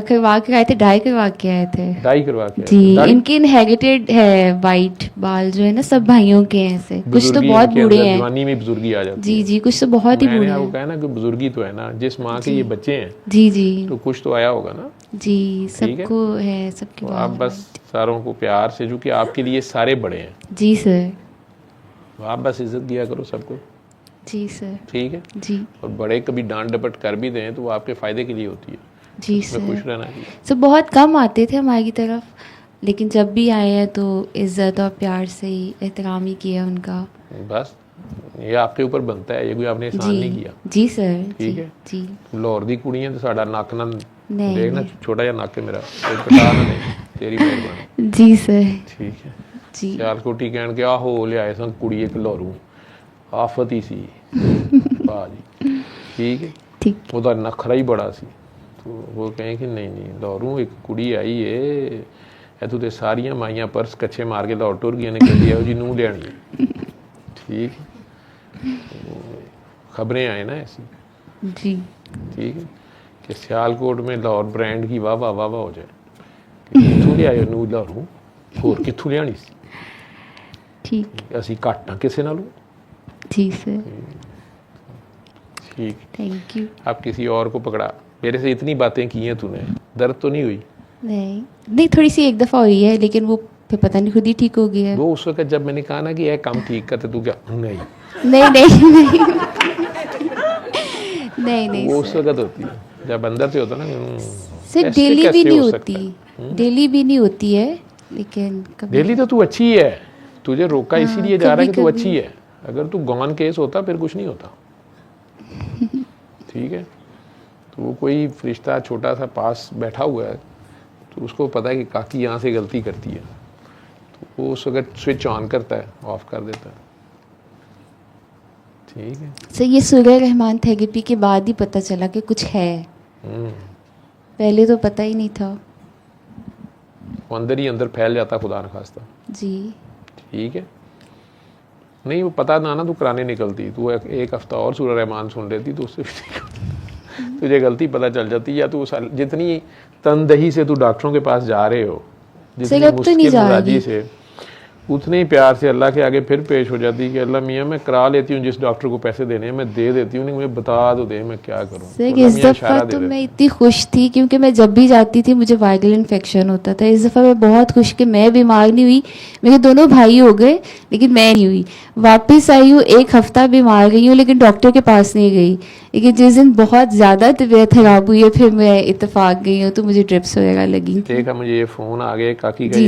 करवा के आए थे, डाई करवा के आए थे। डाई करवा के जी। इनके इनहेरिटेड है वाइट बाल जो है ना, सब भाइयों के हैं ऐसे। कुछ तो बहुत बूढ़े हैं, जवानी में बुजुर्गी आ जाती जी जी, कुछ तो बहुत ही बूढ़े हैं। मैंने कहा ना कि बुजुर्गी तो है ना, जिस माँ के ये बच्चे हैं जी जी, तो कुछ तो आया होगा ना जी। सबको है, सबके तो आप बस सारों को प्यार से, जो कि आपके लिए सारे बड़े हैं। जी सर। आप बस इज्जत दिया करो सबको। जी सर। ठीक है जी। और बड़े कभी डांट डपट कर भी दें तो वो आपके फ़ायदे के लिए होती है। जी सर। खुश रहना चाहिए। सर बहुत कम आते थे हमारी तरफ, लेकिन जब भी आए हैं तो इज्जत और प्यार से ही एहतराम ही किया उनका। बस ये आपके ऊपर बनता है, ये कोई आपने एहसान नहीं किया। जी सर। ठीक है जी। लाहौर दी कुड़ियां तो साडा नक ना नहीं, देखना छोटा जिहा नक है मेरा, कोई कटा ना नहीं, तेरी मेहरबानी। जी सर। ठीक है जी। सियालकोटी कहण के आहो लियाए सन कुड़ी एक लाहौरू, आफत ही सी भाजी। ठीक है। ठीक। ਉਹਦਾ ਨਖਰਾ ਹੀ ਬੜਾ ਸੀ। वो कहें कि नहीं नहीं लाहौरों एक कुड़ी आई है इतों तो सारिया माइयां पर्स कच्छे मार के लाहौर टुर गई ने कहती है जी नूह लियानी ठीक खबरें आए ना ऐसी जी ठीक है कि सियालकोट में लाहौर ब्रांड की वाह वाह वाह वाह हो जाए कितों लियाए नूह लाहौरों होर कितों लियानी सी ठीक असी घट हाँ किसी नालों जी सर ठीक थैंक यू। अब किसी और को पकड़ा मेरे से इतनी बातें की हैं तूने दर्द तो नहीं हुई नहीं नहीं थोड़ी सी एक दफ़ा हुई है लेकिन वो फिर पता नहीं खुद ही ठीक हो गया है। वो उस वक्त जब मैंने कहा ना कि यह काम ठीक करते तू क्या नहीं नहीं नहीं नहीं नहीं नहीं वो उस वक्त होती है जब अंदर से होता ना सर ऐसे डेली भी कैसे नहीं हो सकता होती डेली भी नहीं होती है लेकिन कभी डेली तो तू अच्छी है तुझे रोका इसीलिए जा रहा है कि तू कभी-कभी। अच्छी है अगर तू गॉन केस होता फिर कुछ नहीं होता ठीक है तो वो कोई फरिश्ता छोटा सा पास बैठा हुआ है तो उसको पता है कि काकी यहाँ से गलती करती है तो वो उस वक्त स्विच ऑन करता है ऑफ कर देता है ठीक है सर ये सूर्य रहमान थेरेपी के बाद ही पता चला कि कुछ है पहले तो पता ही नहीं था। वो अंदर ही अंदर फैल जाता खुदा न खास्ता जी ठीक है नहीं वो पता ना तू कराने निकलती तू एक हफ्ता और सूर्य रहमान सुन लेती तो उससे भी नहीं तुझे गलती पता चल जाती या तू जितनी तनदही से तू डॉक्टरों के पास जा रहे हो जितनी अब तो नहीं मुश्किल जा मुरादी रही। से उतने ही प्यार से अल्लाह के आगे फिर पेश हो जाती कि अल्लाह मियाँ मैं करा लेती हूँ जिस डॉक्टर को पैसे देने हैं मैं दे देती हूँ नहीं मुझे बता दो दे मैं क्या करूँ सर अल्लाह इस मियाँ दफ़ा इशारा दे तो देते। मैं इतनी खुश थी क्योंकि मैं जब भी जाती थी मुझे वायरल इन्फेक्शन होता था। इस दफ़ा मैं बहुत खुश कि मैं बीमार नहीं हुई मेरे दोनों भाई हो गए लेकिन मैं नहीं हुई। वापस आई हूँ एक हफ़्ता बीमार गई हूँ लेकिन डॉक्टर के पास नहीं गई लेकिन जिस दिन बहुत ज़्यादा तबीयत खराब हुई है फिर मैं इत्तेफाक गई हूँ तो मुझे ड्रिप्स वगैरह लगी। देखा मुझे ये फ़ोन आ गया काकी का जी